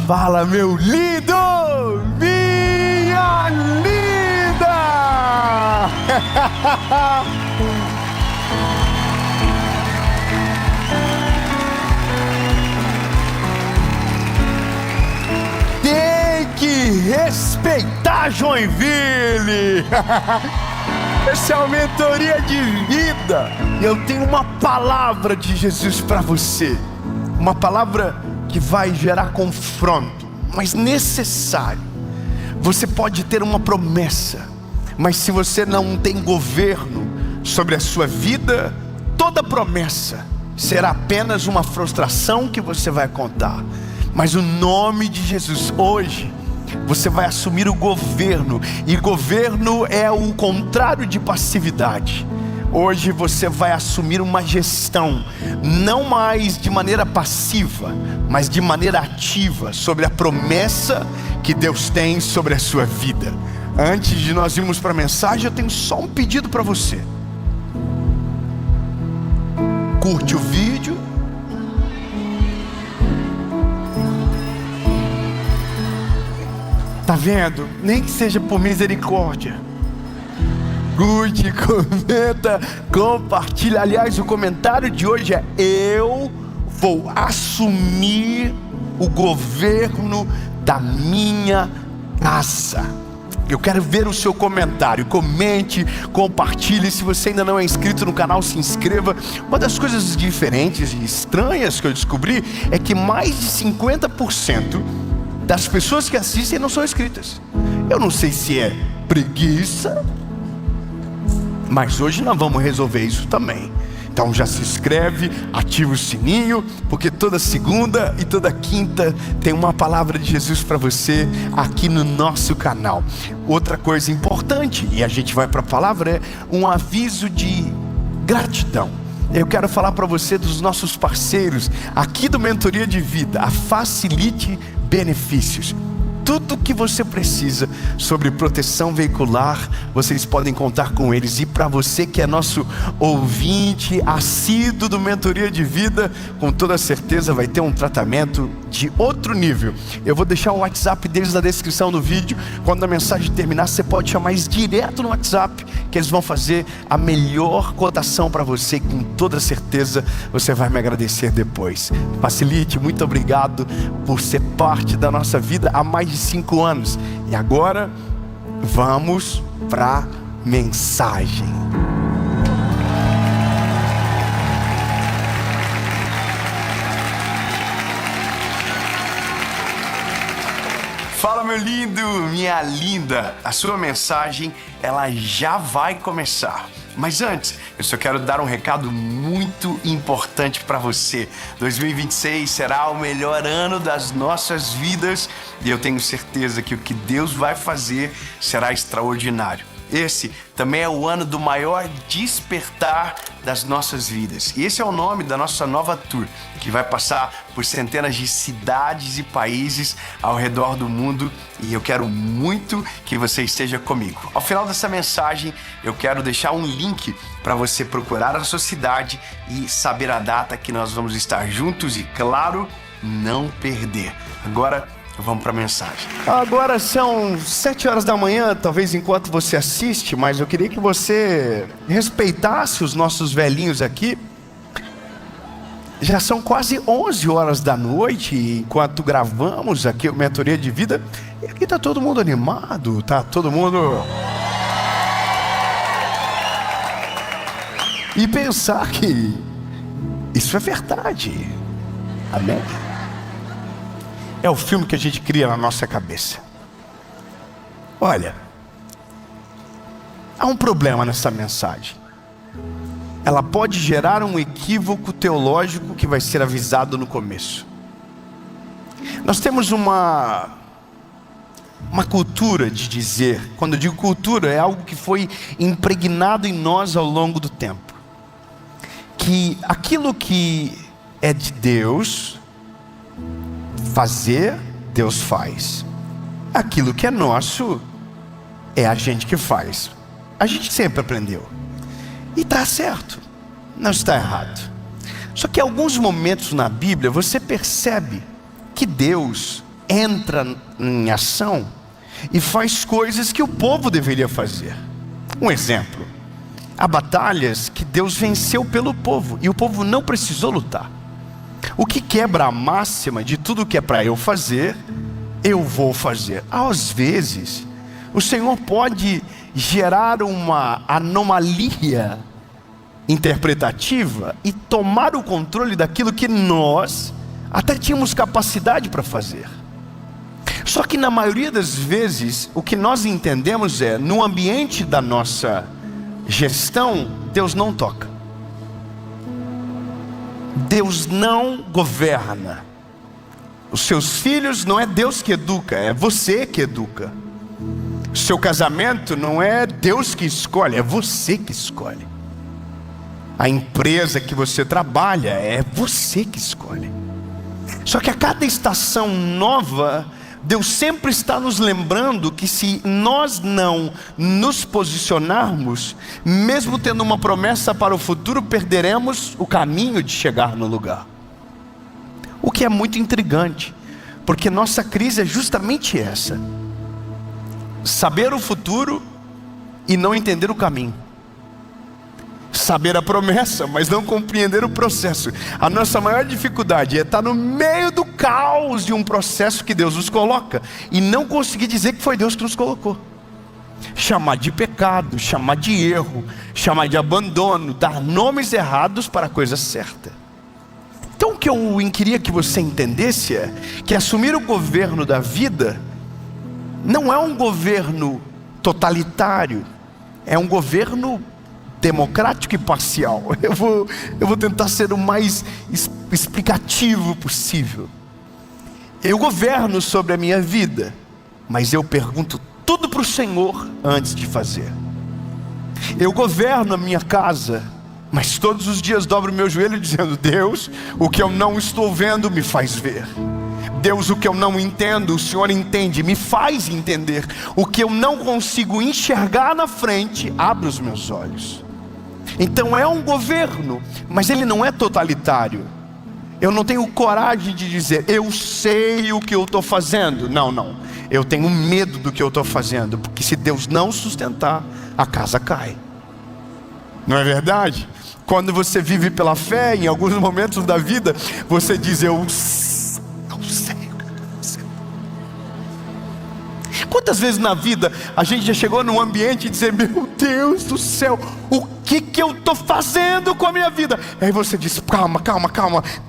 Fala, meu lindo, minha linda. Tem que respeitar Joinville. Essa é a mentoria de vida. E eu tenho uma palavra de Jesus para você. Uma palavra que vai gerar confronto, mas necessário. Você pode ter uma promessa, mas se você não tem governo sobre a sua vida, toda promessa será apenas uma frustração que você vai contar. Mas o nome de Jesus, hoje você vai assumir o governo, e governo é o contrário de passividade. Hoje você vai assumir uma gestão, não mais de maneira passiva, mas de maneira ativa, sobre a promessa que Deus tem sobre a sua vida. Antes de nós irmos para a mensagem, eu tenho só um pedido para você. Curte o vídeo. Tá vendo? Nem que seja por misericórdia. Curte, comenta, compartilha. Aliás, o comentário de hoje é: eu vou assumir o governo da minha casa. Eu quero ver o seu comentário. Comente, compartilhe. Se você ainda não é inscrito no canal, se inscreva. Uma das coisas diferentes e estranhas que eu descobri é que mais de 50% das pessoas que assistem não são inscritas. Eu não sei se é preguiça, mas hoje nós vamos resolver isso também. Então já se inscreve, ativa o sininho, porque toda segunda e toda quinta tem uma palavra de Jesus para você aqui no nosso canal. Outra coisa importante, e a gente vai para a palavra, é um aviso de gratidão. Eu quero falar para você dos nossos parceiros aqui do Mentoria de Vida, a Facilite Benefícios. Tudo que você precisa sobre proteção veicular, vocês podem contar com eles. E para você que é nosso ouvinte assíduo do Mentoria de Vida, com toda certeza vai ter um tratamento de outro nível. Eu vou deixar o WhatsApp deles na descrição do vídeo. Quando a mensagem terminar, você pode chamar eles direto no WhatsApp, que eles vão fazer a melhor cotação para você. Com toda certeza você vai me agradecer depois. Facilite, muito obrigado por ser parte da nossa vida há mais de 5 anos. E agora vamos para a mensagem. Fala, meu lindo, minha linda. A sua mensagem, ela já vai começar. Mas antes, eu só quero dar um recado muito importante para você. 2026 será o melhor ano das nossas vidas e eu tenho certeza que o que Deus vai fazer será extraordinário. Esse também é o ano do maior despertar das nossas vidas. E esse é o nome da nossa nova tour, que vai passar por centenas de cidades e países ao redor do mundo. E eu quero muito que você esteja comigo. Ao final dessa mensagem, eu quero deixar um link para você procurar a sua cidade e saber a data que nós vamos estar juntos e, claro, não perder. Agora, vamos para a mensagem. Agora são 7 horas da manhã, talvez enquanto você assiste, mas eu queria que você respeitasse os nossos velhinhos aqui. Já são quase 11 horas da noite, enquanto gravamos aqui o Mentoria de Vida. E aqui tá todo mundo animado, tá todo mundo... E pensar que isso é verdade. Amém? É o filme que a gente cria na nossa cabeça. Olha, há um problema nessa mensagem. Ela pode gerar um equívoco teológico que vai ser avisado no começo. Nós temos uma cultura de dizer, quando eu digo cultura, é algo que foi impregnado em nós ao longo do tempo, que aquilo que é de Deus fazer, Deus faz. Aquilo que é nosso, é a gente que faz. A gente sempre aprendeu. E está certo, não está errado. Só que em alguns momentos na Bíblia você percebe que Deus entra em ação e faz coisas que o povo deveria fazer. Um exemplo: há batalhas que Deus venceu pelo povo e o povo não precisou lutar. O que quebra a máxima de tudo que é para eu fazer, eu vou fazer. Às vezes, o Senhor pode gerar uma anomalia interpretativa e tomar o controle daquilo que nós até tínhamos capacidade para fazer. Só que na maioria das vezes, o que nós entendemos é, no ambiente da nossa gestão, Deus não toca. Deus não governa. Os seus filhos não é Deus que educa, é você que educa. O seu casamento não é Deus que escolhe, é você que escolhe. A empresa que você trabalha, é você que escolhe. Só que a cada estação nova, Deus sempre está nos lembrando que se nós não nos posicionarmos, mesmo tendo uma promessa para o futuro, perderemos o caminho de chegar no lugar. O que é muito intrigante, porque nossa crise é justamente essa: saber o futuro e não entender o caminho. Saber a promessa, mas não compreender o processo. A nossa maior dificuldade é estar no meio do caos de um processo que Deus nos coloca e não conseguir dizer que foi Deus que nos colocou. Chamar de pecado, chamar de erro, chamar de abandono, dar nomes errados para a coisa certa. Então o que eu queria que você entendesse é que assumir o governo da vida não é um governo totalitário, é um governo democrático e parcial. Eu vou tentar ser o mais explicativo possível. Eu governo sobre a minha vida, mas eu pergunto tudo para o Senhor antes de fazer. Eu governo a minha casa, mas todos os dias dobro o meu joelho dizendo: Deus, o que eu não estou vendo me faz ver. Deus, o que eu não entendo, o Senhor entende, me faz entender. O que eu não consigo enxergar na frente, abre os meus olhos. Então é um governo, mas ele não é totalitário. Eu não tenho coragem de dizer, eu sei o que eu estou fazendo. Não, eu tenho medo do que eu estou fazendo, porque se Deus não sustentar, a casa cai. Não é verdade? Quando você vive pela fé, em alguns momentos da vida, você diz, eu não sei o que eu estou fazendo. Quantas vezes na vida a gente já chegou num ambiente e dizer, meu Deus do céu, o que eu estou fazendo com a minha vida? Aí você diz, calma,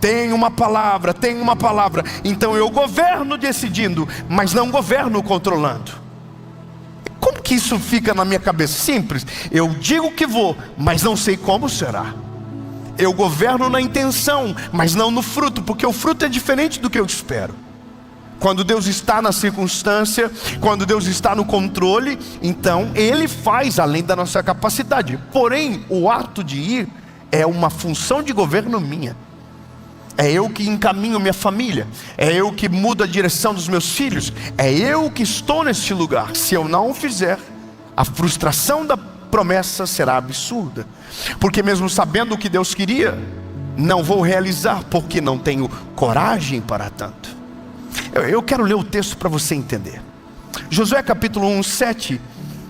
tem uma palavra. Então eu governo decidindo, mas não governo controlando. Como que isso fica na minha cabeça? Simples, eu digo que vou, mas não sei como será. Eu governo na intenção, mas não no fruto, porque o fruto é diferente do que eu espero. Quando Deus está na circunstância, quando Deus está no controle, então Ele faz além da nossa capacidade. Porém, o ato de ir é uma função de governo minha. É eu que encaminho minha família, é eu que mudo a direção dos meus filhos, é eu que estou neste lugar. Se eu não o fizer, a frustração da promessa será absurda, porque mesmo sabendo o que Deus queria, não vou realizar, porque não tenho coragem para tanto. Eu quero ler o texto para você entender. Josué capítulo 1, 7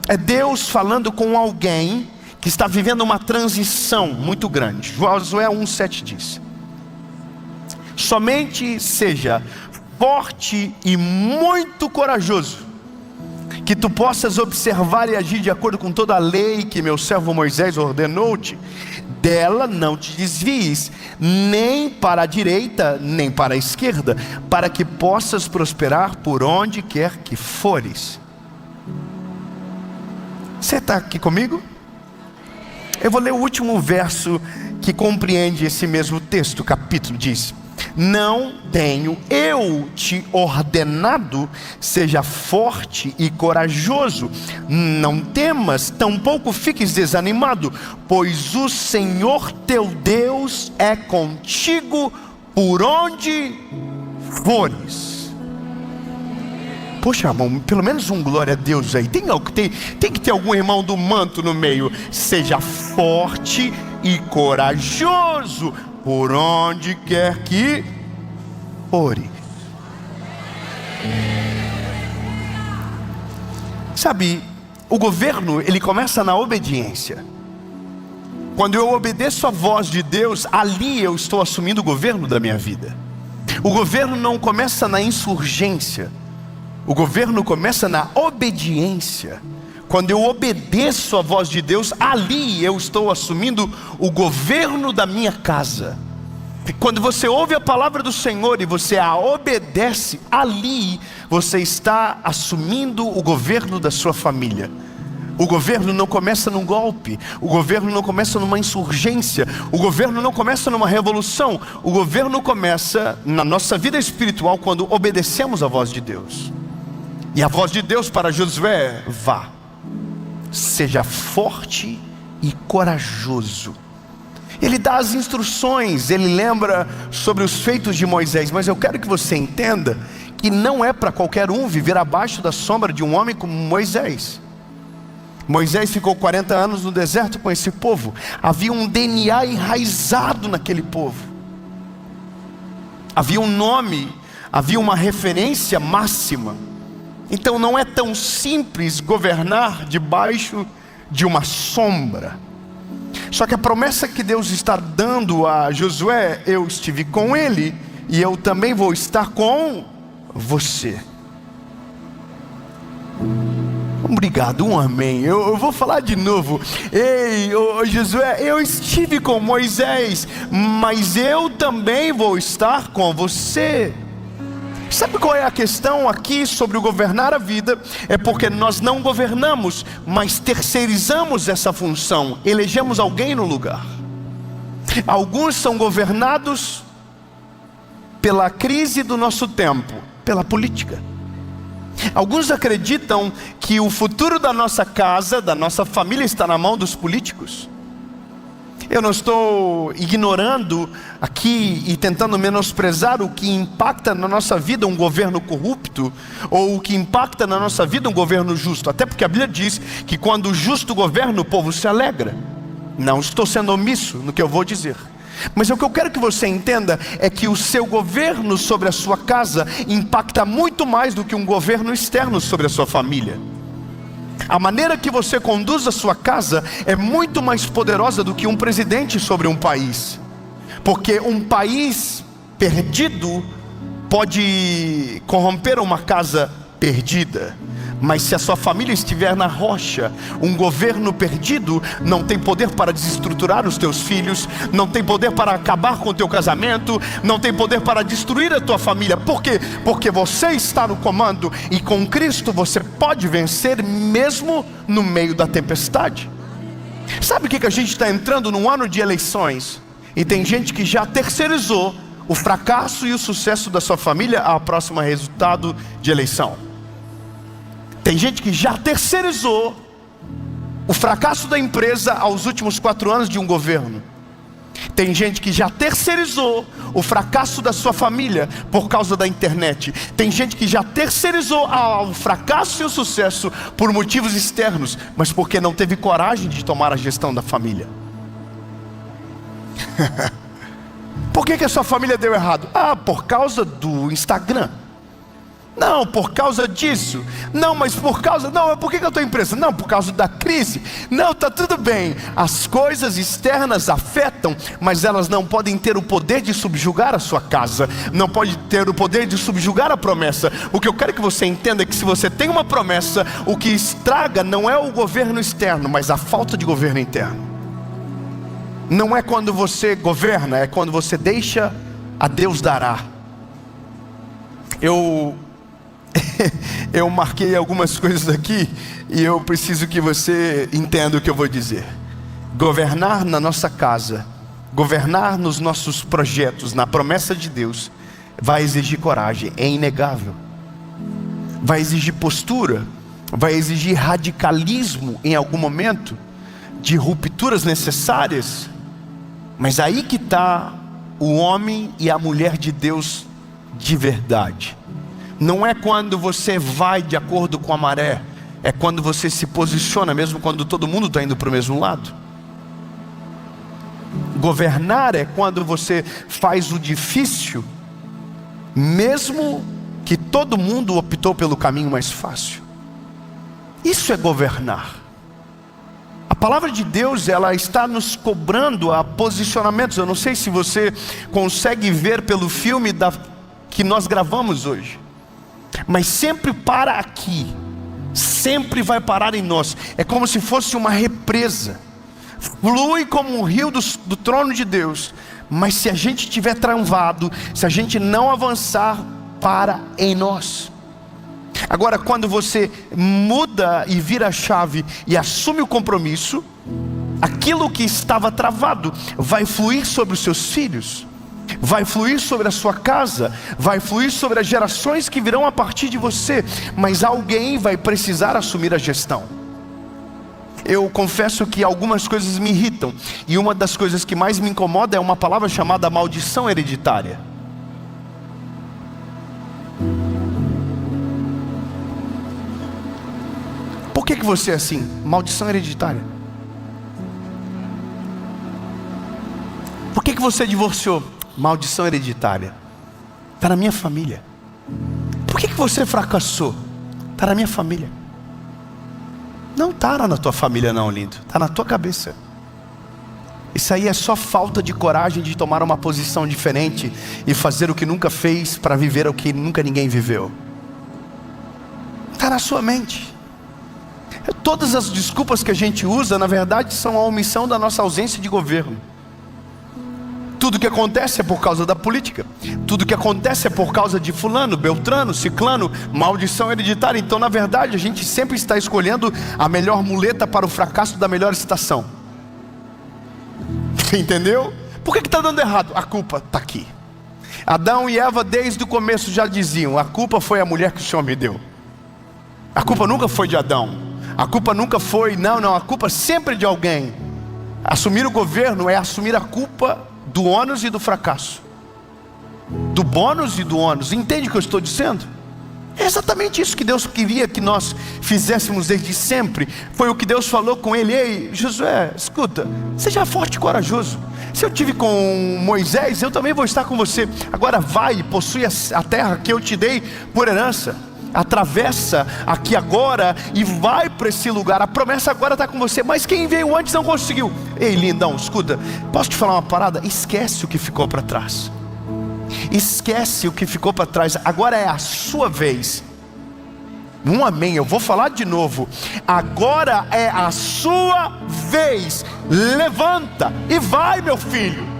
é Deus falando com alguém que está vivendo uma transição muito grande. Josué 1, 7 diz: somente seja forte e muito corajoso, que tu possas observar e agir de acordo com toda a lei que meu servo Moisés ordenou-te. Dela não te desvies, nem para a direita, nem para a esquerda, para que possas prosperar por onde quer que fores. Você está aqui comigo? Eu vou ler o último verso que compreende esse mesmo texto, capítulo, diz: não tenho eu te ordenado, seja forte e corajoso, não temas, tampouco fiques desanimado, pois o Senhor teu Deus é contigo por onde fores. Poxa, irmão, pelo menos um glória a Deus aí. Tem que ter algum irmão do manto no meio. Seja forte e corajoso por onde quer que fores. Sabe, o governo, ele começa na obediência. Quando eu obedeço a voz de Deus, ali eu estou assumindo o governo da minha vida. O governo não começa na insurgência. O governo começa na obediência. Quando eu obedeço a voz de Deus, ali eu estou assumindo o governo da minha casa. Quando você ouve a palavra do Senhor e você a obedece, ali você está assumindo o governo da sua família. O governo não começa num golpe, o governo não começa numa insurgência, o governo não começa numa revolução. O governo começa na nossa vida espiritual quando obedecemos a voz de Deus. E a voz de Deus para Josué é: vá, seja forte e corajoso. Ele dá as instruções, ele lembra sobre os feitos de Moisés. Mas eu quero que você entenda que não é para qualquer um viver abaixo da sombra de um homem como Moisés. Moisés ficou 40 anos no deserto com esse povo. Havia um DNA enraizado naquele povo. Havia um nome, havia uma referência máxima. Então não é tão simples governar debaixo de uma sombra. Só que a promessa que Deus está dando a Josué: eu estive com ele e eu também vou estar com você. Obrigado, um amém. Eu vou falar de novo. Ei, Josué, eu estive com Moisés, mas eu também vou estar com você. Sabe qual é a questão aqui sobre o governar a vida? É porque nós não governamos, mas terceirizamos essa função. Elegemos alguém no lugar. Alguns são governados pela crise do nosso tempo, pela política. Alguns acreditam que o futuro da nossa casa, da nossa família, está na mão dos políticos. Eu não estou ignorando aqui e tentando menosprezar o que impacta na nossa vida um governo corrupto, ou o que impacta na nossa vida um governo justo. Até porque a Bíblia diz que quando o justo governa, o povo se alegra. Não estou sendo omisso no que eu vou dizer. Mas o que eu quero que você entenda é que o seu governo sobre a sua casa impacta muito mais do que um governo externo sobre a sua família. A maneira que você conduz a sua casa é muito mais poderosa do que um presidente sobre um país. Porque um país perdido pode corromper uma casa perdida. Mas se a sua família estiver na rocha, um governo perdido não tem poder para desestruturar os teus filhos, não tem poder para acabar com o teu casamento, não tem poder para destruir a tua família. Por quê? Porque você está no comando, e com Cristo você pode vencer mesmo no meio da tempestade. Sabe o que a gente está entrando num ano de eleições? E tem gente que já terceirizou o fracasso e o sucesso da sua família ao próximo resultado de eleição. Tem gente que já terceirizou o fracasso da empresa aos últimos 4 anos de um governo. Tem gente que já terceirizou o fracasso da sua família por causa da internet. Tem gente que já terceirizou o fracasso e o sucesso por motivos externos, mas porque não teve coragem de tomar a gestão da família. Por que a sua família deu errado? Por causa do Instagram. Não, por causa disso. Não, mas por causa... Não, mas por que a tua empresa? Não, por causa da crise. Não, está tudo bem. As coisas externas afetam, mas elas não podem ter o poder de subjugar a sua casa. Não pode ter o poder de subjugar a promessa. O que eu quero que você entenda é que se você tem uma promessa, o que estraga não é o governo externo, mas a falta de governo interno. Não é quando você governa, é quando você deixa a Deus dará. Eu marquei algumas coisas aqui e eu preciso que você entenda o que eu vou dizer. Governar na nossa casa, governar nos nossos projetos, na promessa de Deus, vai exigir coragem, é inegável. Vai exigir postura, vai exigir radicalismo em algum momento, de rupturas necessárias. Mas aí que está o homem e a mulher de Deus de verdade. Não é quando você vai de acordo com a maré, é quando você se posiciona, mesmo quando todo mundo está indo para o mesmo lado. Governar é quando você faz o difícil, mesmo que todo mundo optou pelo caminho mais fácil. Isso é governar. A palavra de Deus, ela está nos cobrando a posicionamentos. Eu não sei se você consegue ver pelo filme que nós gravamos hoje, mas sempre para aqui, sempre vai parar em nós. É como se fosse uma represa, flui como um rio do trono de Deus. Mas se a gente estiver travado, se a gente não avançar, para em nós. Agora, quando você muda e vira a chave e assume o compromisso, aquilo que estava travado vai fluir sobre os seus filhos, vai fluir sobre a sua casa, vai fluir sobre as gerações que virão a partir de você. Mas alguém vai precisar assumir a gestão. Eu confesso que algumas coisas me irritam, e uma das coisas que mais me incomoda é uma palavra chamada maldição hereditária. Por que você é assim? Maldição hereditária. Por que você divorciou? Maldição hereditária. Está na minha família. Por que você fracassou? Está na minha família. Não está na tua família não, lindo. Está na tua cabeça. Isso aí é só falta de coragem de tomar uma posição diferente e fazer o que nunca fez para viver o que nunca ninguém viveu. Está na sua mente. Todas as desculpas que a gente usa, na verdade, são a omissão da nossa ausência de governo. Tudo que acontece é por causa da política. Tudo que acontece é por causa de fulano, beltrano, ciclano, maldição hereditária. Então, na verdade, a gente sempre está escolhendo a melhor muleta para o fracasso da melhor estação. Entendeu? Por que está dando errado? A culpa está aqui. Adão e Eva desde o começo já diziam: a culpa foi a mulher que o Senhor me deu. A culpa nunca foi de Adão. A culpa nunca foi, não, a culpa sempre é de alguém. Assumir o governo é assumir a culpa do ônus e do fracasso, do bônus e do ônus. Entende o que eu estou dizendo? É exatamente isso que Deus queria que nós fizéssemos desde sempre. Foi o que Deus falou com ele: ei, Josué, escuta, seja forte e corajoso. Se eu tive com Moisés, eu também vou estar com você. Agora vai e possui a terra que eu te dei por herança. Atravessa aqui agora e vai para esse lugar. A promessa agora está com você. Mas quem veio antes não conseguiu. Ei, lindão, escuta, posso te falar uma parada? Esquece o que ficou para trás. Esquece o que ficou para trás. Agora é a sua vez. Um amém, eu vou falar de novo. Agora é a sua vez. Levanta e vai, meu filho.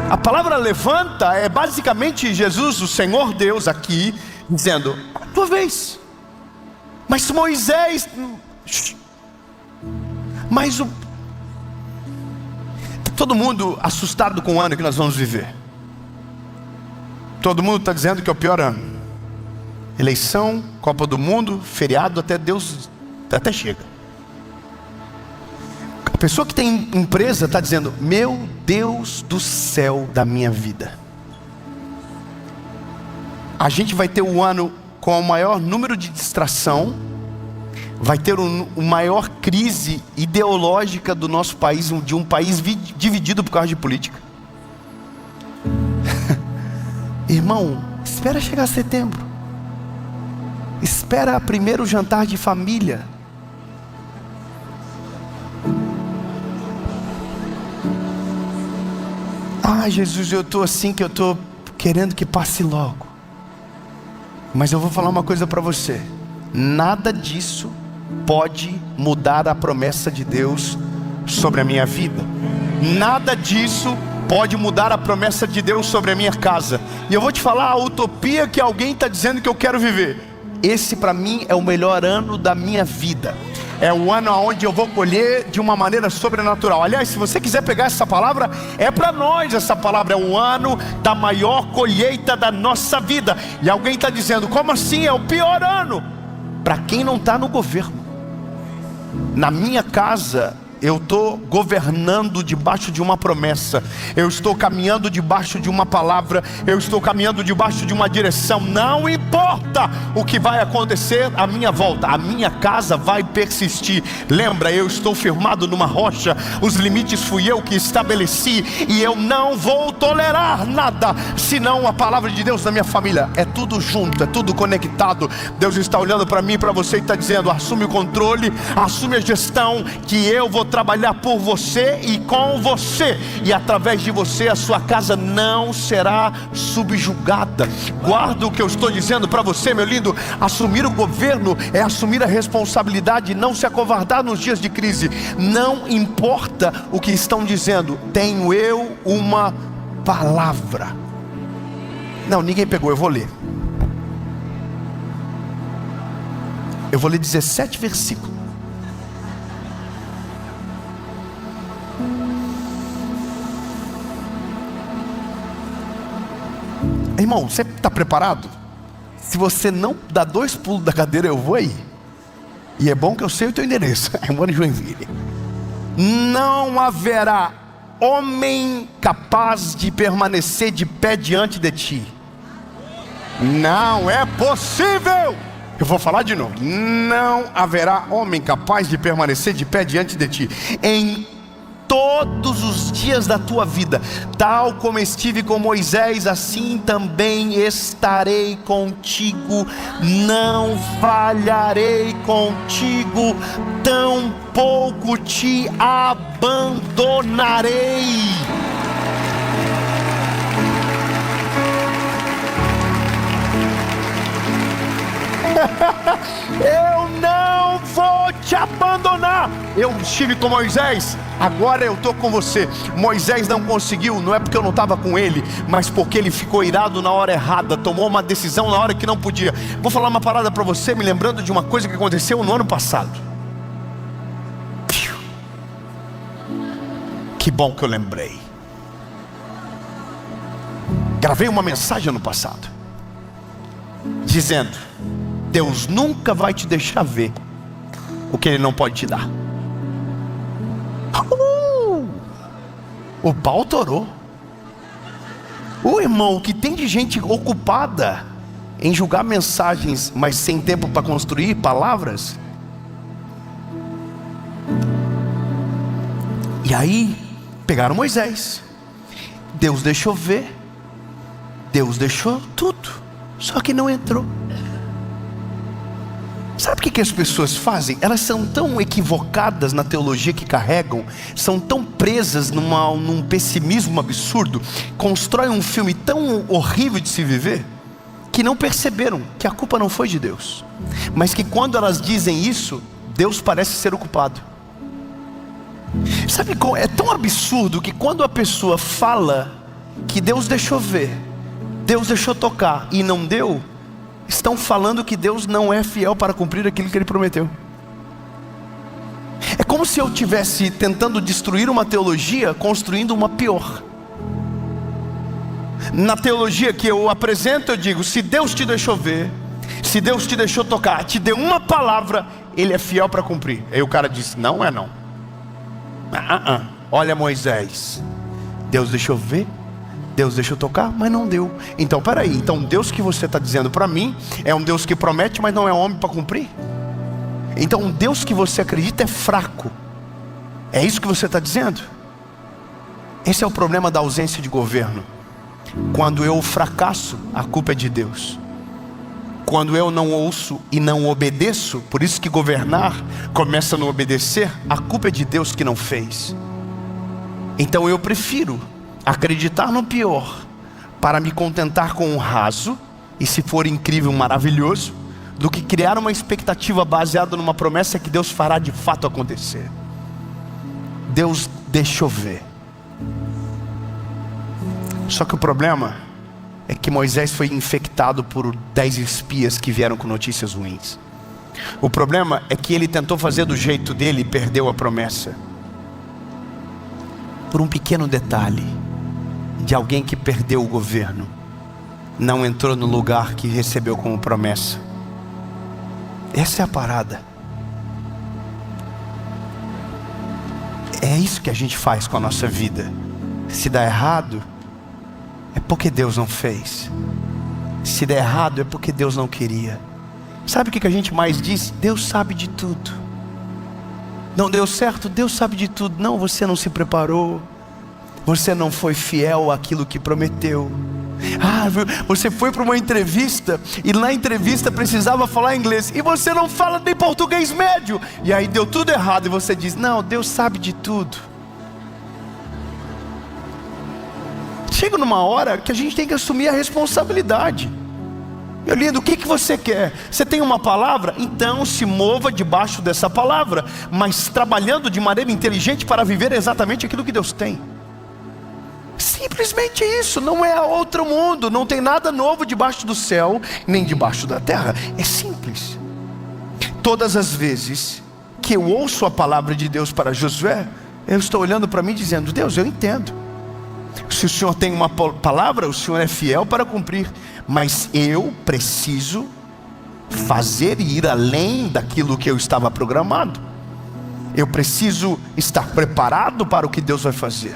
A palavra levanta é basicamente Jesus, o Senhor Deus aqui, dizendo: a tua vez. Mas Moisés, todo mundo assustado com o ano que nós vamos viver. Todo mundo está dizendo que é o pior ano. Eleição, Copa do Mundo, feriado, até chega. A pessoa que tem empresa está dizendo: meu Deus do céu da minha vida. A gente vai ter um ano com o maior número de distração, vai ter uma maior crise ideológica do nosso país, de um país dividido por causa de política. Irmão, espera chegar setembro. Espera primeiro o jantar de família. Ah, Jesus, eu estou assim que eu estou querendo que passe logo. Mas eu vou falar uma coisa para você: nada disso pode mudar a promessa de Deus sobre a minha vida. Nada disso pode mudar a promessa de Deus sobre a minha casa. E eu vou te falar a utopia que alguém está dizendo que eu quero viver. Esse para mim é o melhor ano da minha vida. É o ano onde eu vou colher de uma maneira sobrenatural. Aliás, se você quiser pegar essa palavra, é para nós essa palavra. É o ano da maior colheita da nossa vida. E alguém está dizendo: como assim? É o pior ano. Para quem não está no governo. Na minha casa, eu estou governando debaixo de uma promessa, eu estou caminhando debaixo de uma palavra, eu estou caminhando debaixo de uma direção. Não importa o que vai acontecer à minha volta, a minha casa vai persistir. Lembra, eu estou firmado numa rocha, os limites fui eu que estabeleci, e eu não vou tolerar nada senão a palavra de Deus na minha família. É tudo junto, é tudo conectado. Deus está olhando para mim e para você e está dizendo: assume o controle, assume a gestão, que eu vou trabalhar por você e com você, e através de você a sua casa não será subjugada. Guarda o que eu estou dizendo para você, meu lindo. Assumir o governo é assumir a responsabilidade, não se acovardar nos dias de crise. Não importa o que estão dizendo, tenho eu uma palavra. Não, ninguém pegou, eu vou ler. Eu vou ler 17 versículos. Irmão, você está preparado? Se você não dá 2 pulos da cadeira, eu vou aí. E é bom que eu sei o teu endereço. Eu moro em Joinville. Não haverá homem capaz de permanecer de pé diante de ti. Não é possível. Eu vou falar de novo. Não haverá homem capaz de permanecer de pé diante de ti em todos os dias da tua vida. Tal como estive com Moisés, assim também estarei contigo. Não falharei contigo, tampouco te abandonarei. Eu não vou te abandonar. Eu estive com Moisés, agora eu estou com você. Moisés não conseguiu, não é porque eu não estava com ele, mas porque ele ficou irado na hora errada, tomou uma decisão na hora que não podia. Vou falar uma parada para você, me lembrando de uma coisa que aconteceu no ano passado. Que bom que eu lembrei. Gravei uma mensagem ano passado dizendo: Deus nunca vai te deixar ver o que Ele não pode te dar. O pau torou. Irmão, o que tem de gente ocupada em julgar mensagens, mas sem tempo para construir palavras. E aí pegaram Moisés. Deus deixou ver, Deus deixou tudo, só que não entrou. Sabe o que as pessoas fazem? Elas são tão equivocadas na teologia que carregam, são tão presas num pessimismo absurdo, constroem um filme tão horrível de se viver, que não perceberam que a culpa não foi de Deus, mas que quando elas dizem isso, Deus parece ser o culpado. Sabe qual? É tão absurdo que quando a pessoa fala que Deus deixou ver, Deus deixou tocar e não deu, estão falando que Deus não é fiel para cumprir aquilo que Ele prometeu. É como se eu estivesse tentando destruir uma teologia, construindo uma pior. Na teologia que eu apresento, eu digo: se Deus te deixou ver, se Deus te deixou tocar, te deu uma palavra, Ele é fiel para cumprir. Aí o cara diz: não é não. Olha Moisés, Deus deixou ver, Deus deixou tocar, mas não deu. Então peraí, então Deus que você está dizendo para mim é um Deus que promete, mas não é homem para cumprir? Então o Deus que você acredita é fraco? É isso que você está dizendo? Esse é o problema da ausência de governo. Quando eu fracasso, a culpa é de Deus. Quando eu não ouço e não obedeço, por isso que governar começa a não obedecer, a culpa é de Deus que não fez. Então eu prefiro acreditar no pior, para me contentar com o raso, e se for incrível, maravilhoso, do que criar uma expectativa baseada numa promessa que Deus fará de fato acontecer. Deus deixou ver. Só que o problema é que Moisés foi infectado por 10 espias que vieram com notícias ruins. O problema é que ele tentou fazer do jeito dele e perdeu a promessa. Por um pequeno detalhe de alguém que perdeu o governo, não entrou no lugar que recebeu como promessa. Essa é a parada. É isso que a gente faz com a nossa vida. Se dá errado, é porque Deus não fez. Se der errado, é porque Deus não queria. Sabe o que a gente mais diz? Deus sabe de tudo. Não deu certo, Deus sabe de tudo. Não, você não se preparou. Você não foi fiel àquilo que prometeu. Você foi para uma entrevista e na entrevista precisava falar inglês e você não fala nem português médio. E aí deu tudo errado e você diz, não, Deus sabe de tudo. Chega numa hora que a gente tem que assumir a responsabilidade. Meu lindo, o que você quer? Você tem uma palavra? Então se mova debaixo dessa palavra, mas trabalhando de maneira inteligente para viver exatamente aquilo que Deus tem. Simplesmente isso, não é outro mundo, não tem nada novo debaixo do céu, nem debaixo da terra, é simples. Todas as vezes que eu ouço a palavra de Deus para Josué, eu estou olhando para mim dizendo, Deus, eu entendo. Se o Senhor tem uma palavra, o Senhor é fiel para cumprir, mas eu preciso fazer e ir além daquilo que eu estava programado. Eu preciso estar preparado para o que Deus vai fazer.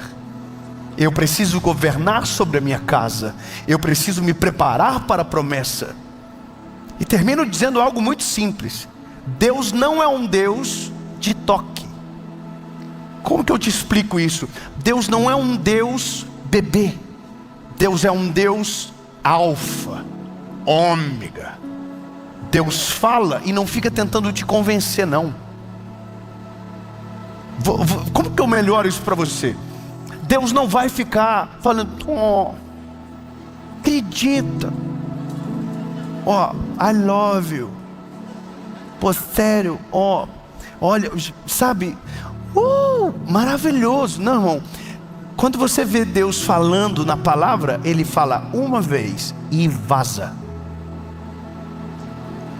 Eu preciso governar sobre a minha casa. Eu preciso me preparar para a promessa. E termino dizendo algo muito simples. Deus não é um Deus de toque. Como que eu te explico isso? Deus não é um Deus bebê. Deus é um Deus alfa, ômega. Deus fala e não fica tentando te convencer, não. Como que eu melhoro isso para você? Deus não vai ficar falando, acredita, I love you, pô, sério, olha, sabe, maravilhoso. Não, irmão, quando você vê Deus falando na palavra, Ele fala uma vez e vaza.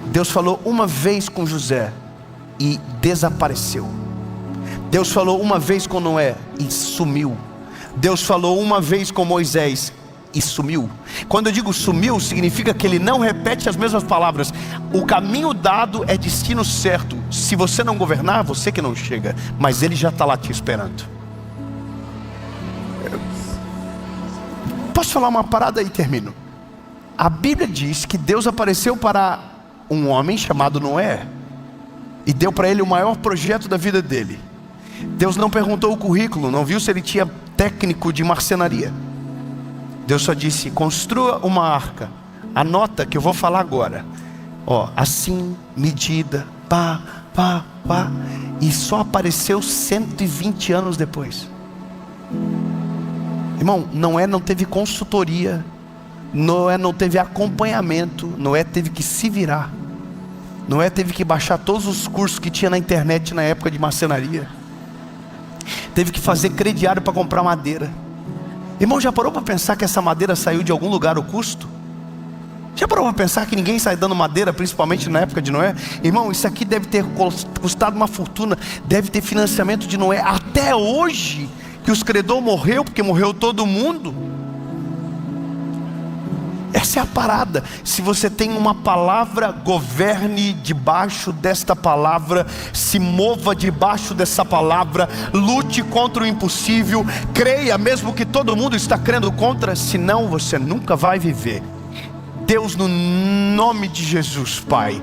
Deus falou uma vez com José e desapareceu. Deus falou uma vez com Noé e sumiu. Deus falou uma vez com Moisés e sumiu. Quando eu digo sumiu, significa que Ele não repete as mesmas palavras. O caminho dado é destino certo. Se você não governar, você que não chega, mas Ele já está lá te esperando. Posso falar uma parada e termino? A Bíblia diz que Deus apareceu para um homem chamado Noé e deu para ele o maior projeto da vida dele. Deus não perguntou o currículo, não viu se ele tinha técnico de marcenaria. Deus só disse, construa uma arca. Anota que eu vou falar agora. Assim, medida, pá. E só apareceu 120 anos depois. Irmão, Noé não teve consultoria, Noé não teve acompanhamento, Noé teve que se virar. Noé teve que baixar todos os cursos que tinha na internet na época de marcenaria. Teve que fazer crediário para comprar madeira. Irmão, já parou para pensar que essa madeira saiu de algum lugar o custo? Já parou para pensar que ninguém sai dando madeira, principalmente na época de Noé? Irmão, isso aqui deve ter custado uma fortuna. Deve ter financiamento de Noé até hoje, que os credores morreu, porque morreu todo mundo. Essa é a parada. Se você tem uma palavra, governe debaixo desta palavra, se mova debaixo dessa palavra, lute contra o impossível, creia mesmo que todo mundo está crendo contra, senão você nunca vai viver. Deus, no nome de Jesus, Pai,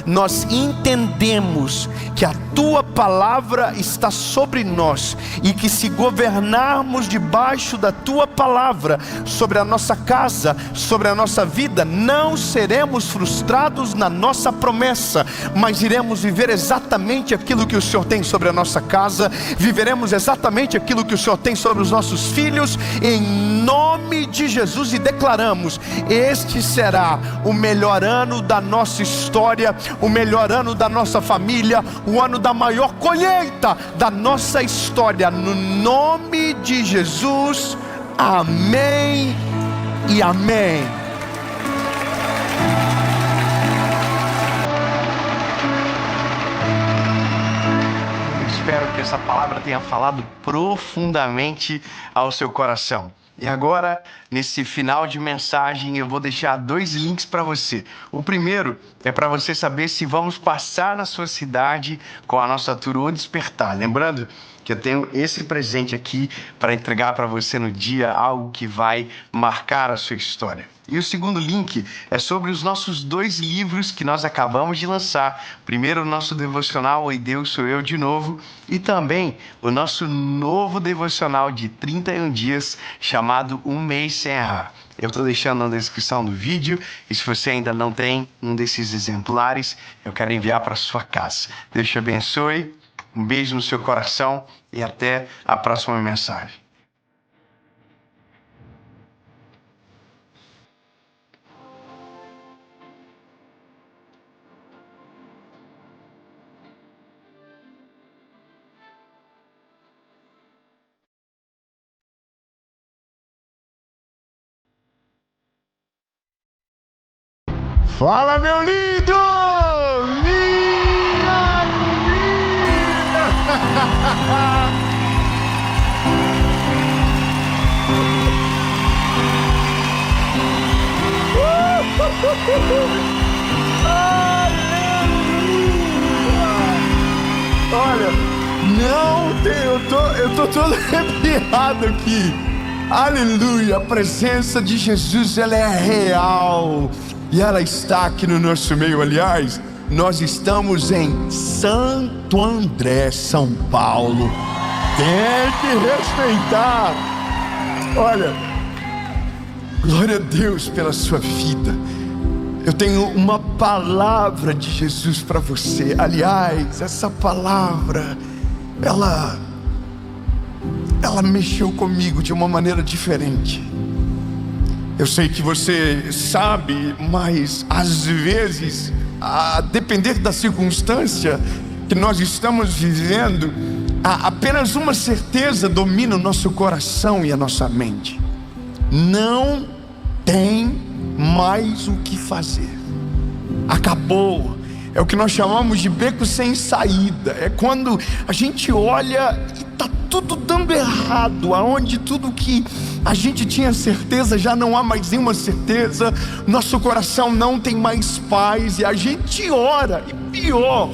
nós entendemos que a Tua palavra está sobre nós e que se governarmos debaixo da Tua palavra sobre a nossa casa, sobre a nossa vida, não seremos frustrados na nossa promessa, mas iremos viver exatamente aquilo que o Senhor tem sobre a nossa casa, viveremos exatamente aquilo que o Senhor tem sobre os nossos filhos, em nome de Jesus, e declaramos, este será o melhor ano da nossa história, o melhor ano da nossa família, o ano da maior colheita da nossa história, no nome de Jesus, amém e amém. Eu espero que essa palavra tenha falado profundamente ao seu coração. E agora, nesse final de mensagem, eu vou deixar 2 links para você. O primeiro é para você saber se vamos passar na sua cidade com a nossa tour O Despertar. Lembrando que eu tenho esse presente aqui para entregar para você no dia, algo que vai marcar a sua história. E o segundo link é sobre os nossos 2 livros que nós acabamos de lançar. Primeiro, o nosso devocional Oi Deus, Sou Eu de Novo, e também o nosso novo devocional de 31 dias chamado Um Mês Sem Errar. Eu estou deixando na descrição do vídeo, e se você ainda não tem um desses exemplares, eu quero enviar para sua casa. Deus te abençoe, um beijo no seu coração e até a próxima mensagem. Fala, meu lindo! Minha linda! Olha, não tem, eu tô todo arrepiado aqui. Aleluia, a presença de Jesus, ela é real. E ela está aqui no nosso meio. Aliás, nós estamos em Santo André, São Paulo. Tem que respeitar. Olha, glória a Deus pela sua vida. Eu tenho uma palavra de Jesus para você. Aliás, essa palavra, ela mexeu comigo de uma maneira diferente. Eu sei que você sabe, mas às vezes, a depender da circunstância que nós estamos vivendo, apenas uma certeza domina o nosso coração e a nossa mente: não tem mais o que fazer. Acabou. É o que nós chamamos de beco sem saída. É quando a gente olha e está tudo dando errado, aonde tudo que a gente tinha certeza já não há mais nenhuma certeza, nosso coração não tem mais paz, e a gente ora, e pior,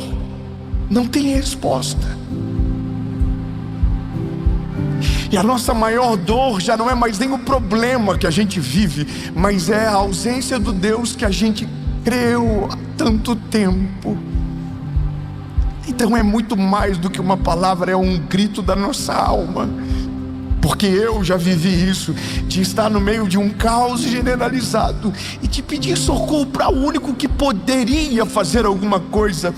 não tem resposta. E a nossa maior dor já não é mais nem o problema que a gente vive, mas é a ausência do Deus que a gente creu há tanto tempo. Então é muito mais do que uma palavra, é um grito da nossa alma. Porque eu já vivi isso, de estar no meio de um caos generalizado e de pedir socorro para o único que poderia fazer alguma coisa,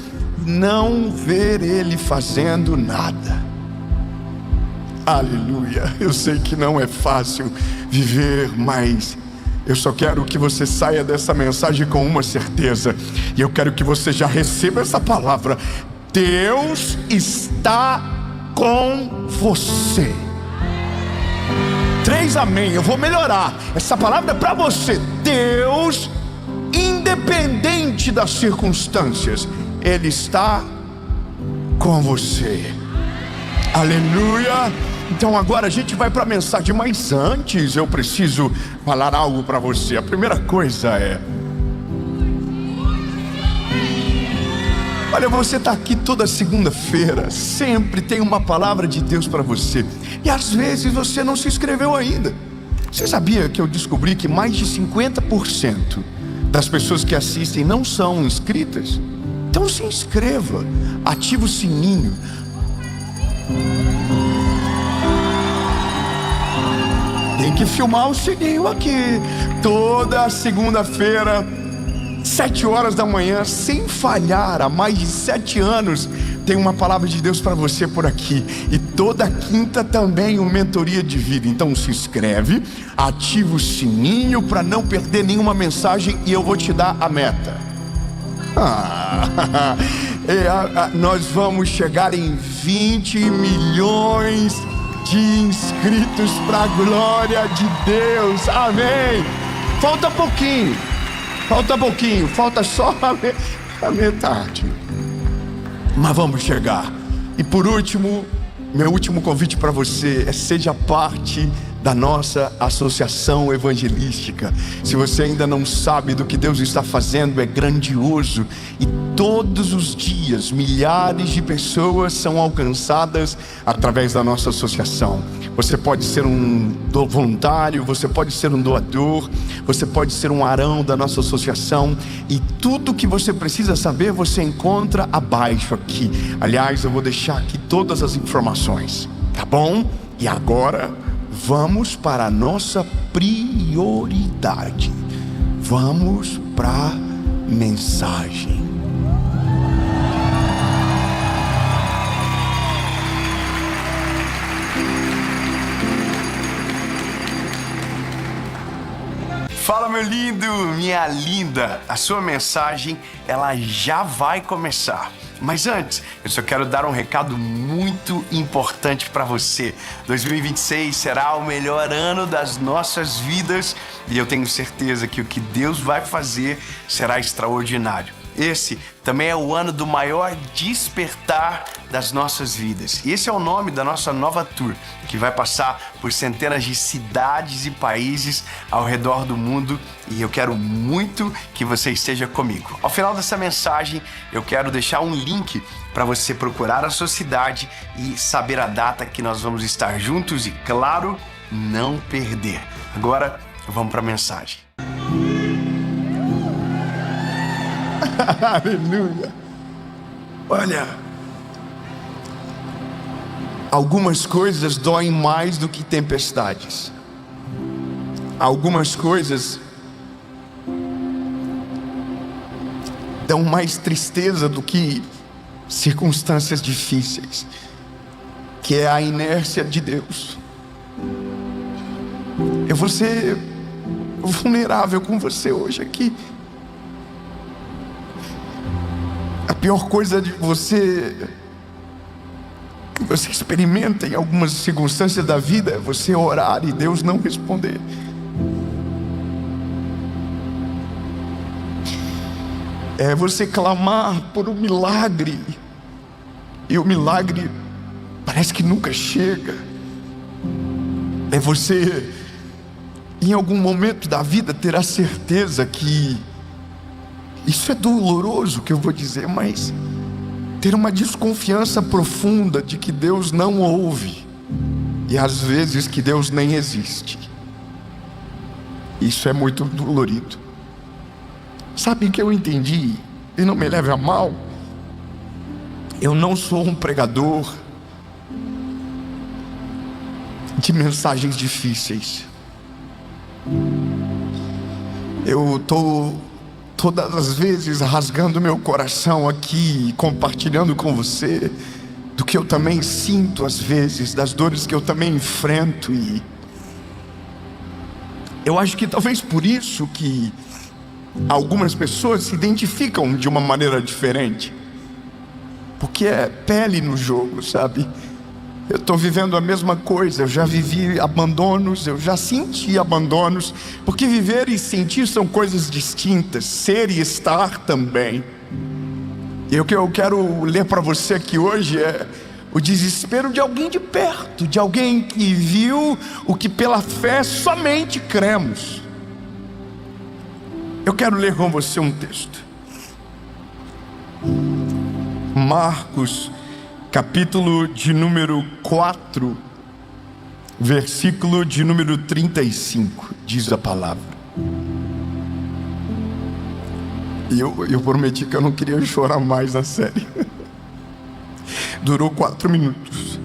não ver ele fazendo nada. Aleluia. Eu sei que não é fácil viver, mas eu só quero que você saia dessa mensagem com uma certeza, e eu quero que você já receba essa palavra: Deus está com você. 3 amém. Eu vou melhorar. Essa palavra é para você. Deus, independente das circunstâncias, Ele está com você. Aleluia. Então agora a gente vai para a mensagem, mas antes eu preciso falar algo para você. A primeira coisa é: olha, você está aqui toda segunda-feira, sempre tem uma palavra de Deus para você, e às vezes você não se inscreveu ainda. Você sabia que eu descobri que mais de 50% das pessoas que assistem não são inscritas? Então se inscreva, ativa o sininho. Tem que filmar o sininho aqui. Toda segunda-feira, 7 horas da manhã, sem falhar, há mais de 7 anos, tem uma palavra de Deus para você por aqui. E toda quinta também uma mentoria de vida. Então se inscreve, ativa o sininho para não perder nenhuma mensagem, e eu vou te dar a meta. Nós vamos chegar em 20 milhões de inscritos para a glória de Deus. Amém. Falta pouquinho, falta só a metade, mas vamos chegar. E por último, meu último convite para você é: seja parte da nossa associação evangelística. Se você ainda não sabe do que Deus está fazendo, é grandioso. E todos os dias, milhares de pessoas são alcançadas através da nossa associação. Você pode ser um voluntário, você pode ser um doador, você pode ser um arão da nossa associação. E tudo que você precisa saber, você encontra abaixo aqui. Aliás, eu vou deixar aqui todas as informações, tá bom? E agora, vamos para a nossa prioridade. Vamos para a mensagem. Fala, meu lindo, minha linda. A sua mensagem, ela já vai começar. Mas antes, eu só quero dar um recado muito importante para você. 2026 será o melhor ano das nossas vidas e eu tenho certeza que o que Deus vai fazer será extraordinário. Esse também é o ano do maior despertar das nossas vidas. E esse é o nome da nossa nova tour, que vai passar por centenas de cidades e países ao redor do mundo. E eu quero muito que você esteja comigo. Ao final dessa mensagem, eu quero deixar um link para você procurar a sua cidade e saber a data que nós vamos estar juntos e, claro, não perder. Agora, vamos para a mensagem. Aleluia. Olha, algumas coisas doem mais do que tempestades. Algumas coisas dão mais tristeza do que circunstâncias difíceis, que é a inércia de Deus. Eu vou ser vulnerável com você hoje aqui. A pior coisa de você que você experimenta em algumas circunstâncias da vida é você orar e Deus não responder. É você clamar por um milagre e o milagre parece que nunca chega. É você, em algum momento da vida, ter a certeza que isso é doloroso que eu vou dizer, mas ter uma desconfiança profunda de que Deus não ouve e às vezes que Deus nem existe. Isso é muito dolorido. Sabe o que eu entendi? E não me leve a mal, eu não sou um pregador de mensagens difíceis. Eu estou todas as vezes rasgando meu coração aqui, compartilhando com você do que eu também sinto às vezes, das dores que eu também enfrento. E eu acho que talvez por isso que algumas pessoas se identificam de uma maneira diferente, porque é pele no jogo, sabe? Eu estou vivendo a mesma coisa, eu já vivi abandonos, eu já senti abandonos, porque viver e sentir são coisas distintas, ser e estar também. E o que eu quero ler para você aqui hoje é o desespero de alguém de perto, de alguém que viu o que pela fé somente cremos. Eu quero ler com você um texto. Marcos, capítulo de número 4, versículo de número 35, diz a palavra. E eu prometi que eu não queria chorar mais na série. Durou 4 minutos.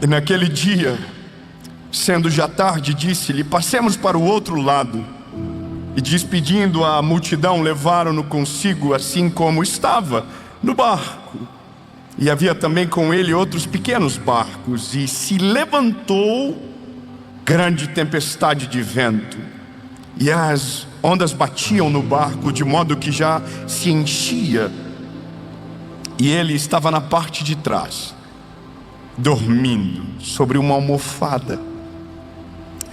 E naquele dia, sendo já tarde, disse-lhe: passemos para o outro lado. E despedindo a multidão, levaram-no consigo, assim como estava, no barco. E havia também com ele outros pequenos barcos. E se levantou grande tempestade de vento, e as ondas batiam no barco, de modo que já se enchia. E ele estava na parte de trás, dormindo sobre uma almofada.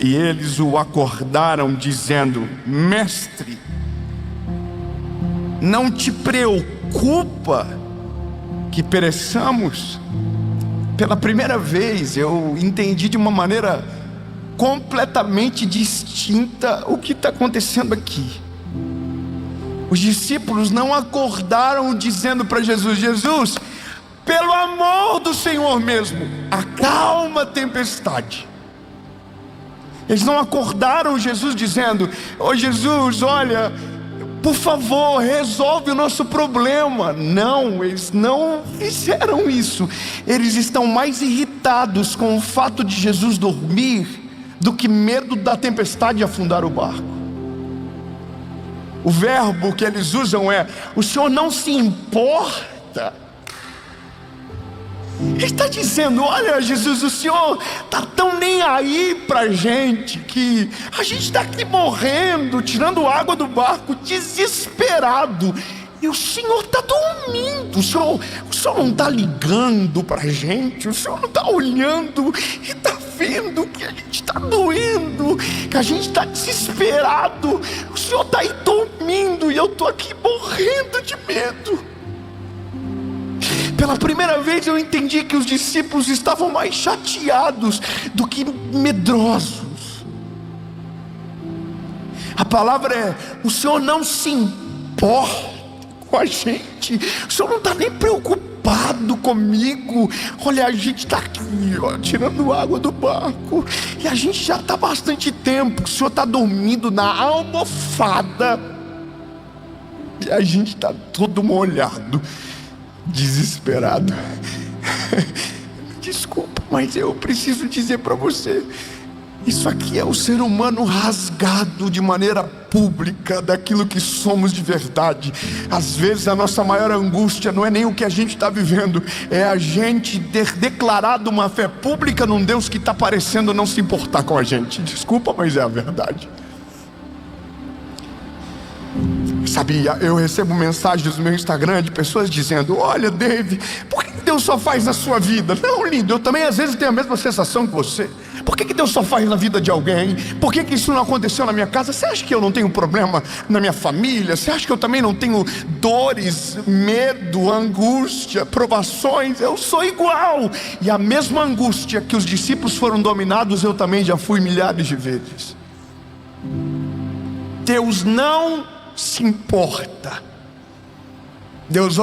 E eles o acordaram, dizendo: mestre, não te preocupa que pereçamos? Pela primeira vez eu entendi de uma maneira completamente distinta o que está acontecendo aqui. Os discípulos não acordaram dizendo para Jesus: Jesus, pelo amor do Senhor mesmo, acalma a tempestade. Eles não acordaram Jesus dizendo: ô Jesus, olha, por favor, resolve o nosso problema. Não, eles não fizeram isso. Eles estão mais irritados com o fato de Jesus dormir do que medo da tempestade afundar o barco. O verbo que eles usam é: o Senhor não se importa. Ele está dizendo: olha Jesus, o Senhor está tão nem aí para a gente, que a gente está aqui morrendo, tirando água do barco, desesperado, e o Senhor está dormindo. O Senhor não está ligando para a gente, o Senhor não está olhando e está vendo que a gente está doendo, que a gente está desesperado. O Senhor está aí dormindo e eu estou aqui morrendo de medo. Pela primeira vez eu entendi que os discípulos estavam mais chateados do que medrosos. A palavra é: o Senhor não se importa com a gente, o Senhor não está nem preocupado comigo. Olha, a gente está aqui, ó, tirando água do barco, e a gente já está há bastante tempo. O Senhor está dormindo na almofada, e a gente está todo molhado, desesperado. Desculpa, mas eu preciso dizer para você: isso aqui é o ser humano rasgado de maneira pública daquilo que somos de verdade. Às vezes a nossa maior angústia não é nem o que a gente está vivendo, é a gente ter declarado uma fé pública num Deus que está parecendo não se importar com a gente. Desculpa, mas é a verdade. Sabia, eu recebo mensagens no meu Instagram de pessoas dizendo: olha Dave, por que Deus só faz na sua vida? Não, lindo, eu também às vezes tenho a mesma sensação que você. Por que Deus só faz na vida de alguém? Por que isso não aconteceu na minha casa? Você acha que eu não tenho problema na minha família? Você acha que eu também não tenho dores, medo, angústia, provações? Eu sou igual. E a mesma angústia que os discípulos foram dominados, eu também já fui milhares de vezes. Deus não se importa. Deus,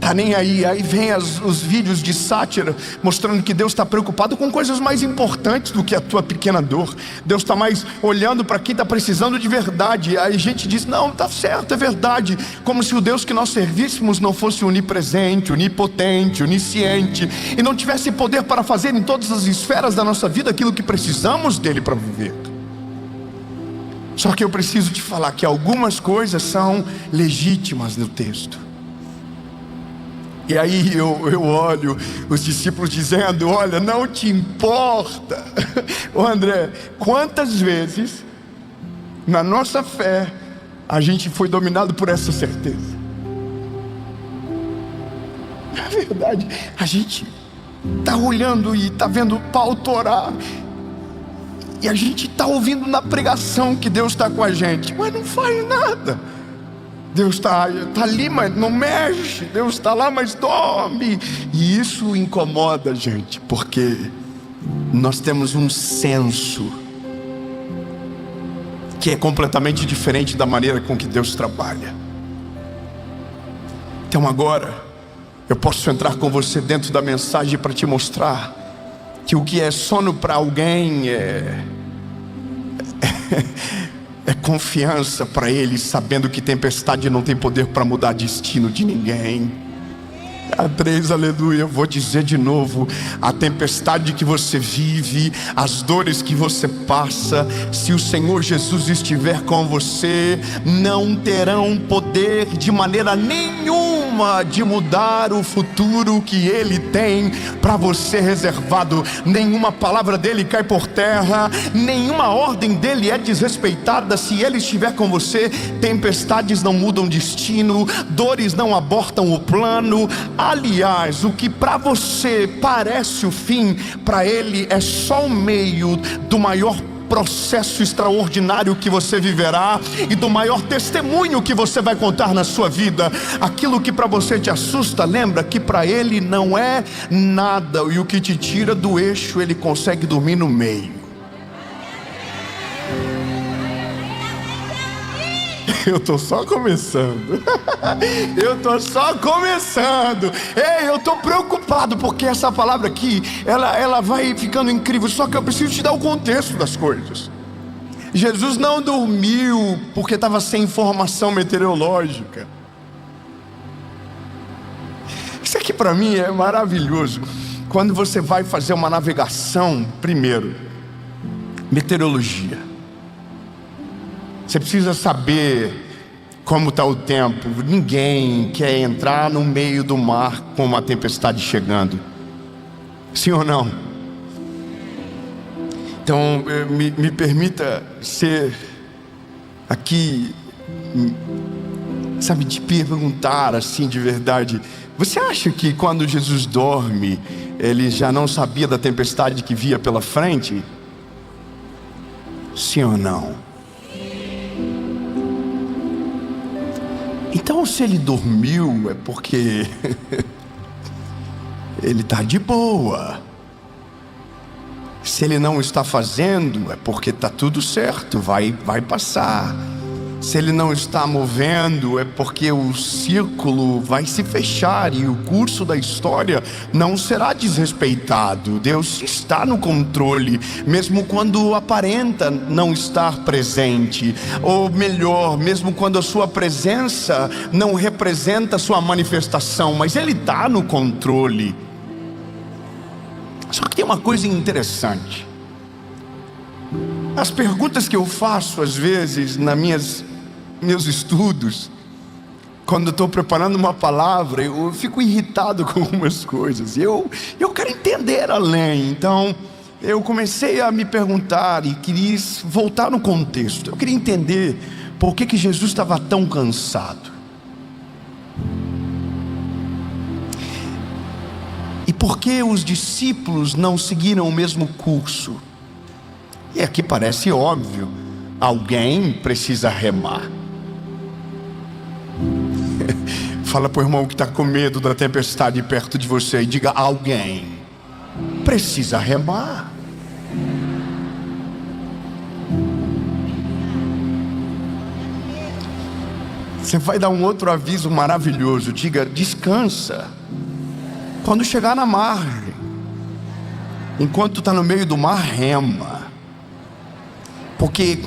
tá nem aí. Aí vem os vídeos de sátira mostrando que Deus está preocupado com coisas mais importantes do que a tua pequena dor. Deus está mais olhando para quem está precisando de verdade. Aí a gente diz: não, tá certo, é verdade. Como se o Deus que nós servíssemos não fosse onipresente, onipotente, onisciente, e não tivesse poder para fazer em todas as esferas da nossa vida aquilo que precisamos dele para viver. Só que eu preciso te falar que algumas coisas são legítimas no texto. E aí eu olho os discípulos dizendo: olha, não te importa. Ô André, quantas vezes na nossa fé a gente foi dominado por essa certeza? Na verdade, a gente está olhando e está vendo Paulo orar, e a gente está ouvindo na pregação que Deus está com a gente, mas não faz nada. Deus está ali, mas não mexe. Deus está lá, mas dorme. E isso incomoda a gente, porque nós temos um senso que é completamente diferente da maneira com que Deus trabalha. Então agora eu posso entrar com você dentro da mensagem para te mostrar que o que é sono para alguém é confiança para ele, sabendo que tempestade não tem poder para mudar destino de ninguém. Três, aleluia. Eu vou dizer de novo: a tempestade que você vive, as dores que você passa, se o Senhor Jesus estiver com você, não terão poder de maneira nenhuma de mudar o futuro que Ele tem para você reservado. Nenhuma palavra dele cai por terra, nenhuma ordem dele é desrespeitada. Se Ele estiver com você, tempestades não mudam destino, dores não abortam o plano. Aliás, o que para você parece o fim, para Ele é só o meio do maior processo extraordinário que você viverá e do maior testemunho que você vai contar na sua vida. Aquilo que para você te assusta, lembra que para Ele não é nada, e o que te tira do eixo, Ele consegue dormir no meio. Eu estou só começando. Eu estou só começando. Ei, eu estou preocupado porque essa palavra aqui, ela vai ficando incrível. Só que eu preciso te dar o contexto das coisas. Jesus não dormiu porque estava sem informação meteorológica. Isso aqui para mim é maravilhoso. Quando você vai fazer uma navegação, primeiro, meteorologia. Você precisa saber como está o tempo. Ninguém quer entrar no meio do mar com uma tempestade chegando. Sim ou não? Então, me permita ser aqui, sabe, te perguntar assim de verdade. Você acha que quando Jesus dorme, ele já não sabia da tempestade que via pela frente? Sim ou não? Então, se ele dormiu, é porque ele está de boa. Se ele não está fazendo, é porque está tudo certo, vai passar. Se ele não está movendo, é porque o círculo vai se fechar e o curso da história não será desrespeitado. Deus está no controle, mesmo quando aparenta não estar presente. Ou melhor, mesmo quando a sua presença não representa a sua manifestação, mas Ele está no controle. Só que tem uma coisa interessante. As perguntas que eu faço às vezes meus estudos, quando eu estou preparando uma palavra, eu fico irritado com algumas coisas. Eu quero entender além. Então eu comecei a me perguntar e queria voltar no contexto. Eu queria entender por que Jesus estava tão cansado. E por que os discípulos não seguiram o mesmo curso? E aqui parece óbvio. Alguém precisa remar. Fala para o irmão que está com medo da tempestade perto de você e diga: alguém precisa remar. Você vai dar um outro aviso maravilhoso. Diga: descansa. Quando chegar na margem, enquanto está no meio do mar, rema. Porque,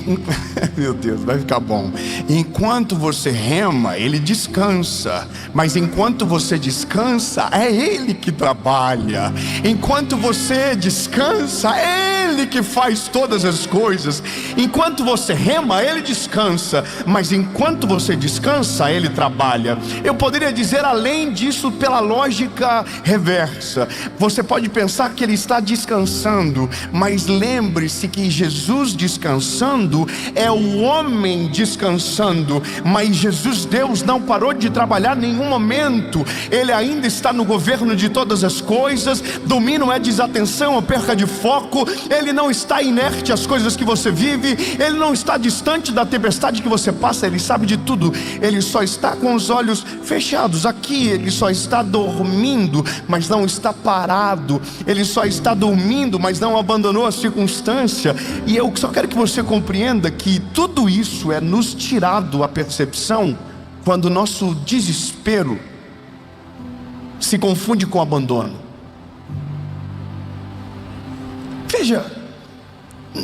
meu Deus, vai ficar bom. Enquanto você rema, Ele descansa. Mas enquanto você descansa, é Ele que trabalha. Enquanto você descansa, é Ele que faz todas as coisas. Enquanto você rema, Ele descansa. Mas enquanto você descansa, Ele trabalha. Eu poderia dizer além disso pela lógica reversa. Você pode pensar que Ele está descansando, mas lembre-se que Jesus descansando é o homem descansando. Mas Jesus, Deus, não parou de trabalhar em nenhum momento. Ele ainda está no governo de todas as coisas. Domínio não é desatenção ou perca de foco. Ele não está inerte às coisas que você vive. Ele não está distante da tempestade que você passa. Ele sabe de tudo. Ele só está com os olhos fechados. Aqui ele só está dormindo, mas não está parado. Ele só está dormindo, mas não abandonou a circunstância. E eu só quero que você compreenda que tudo isso é nos tirado a percepção quando o nosso desespero se confunde com abandono. Veja,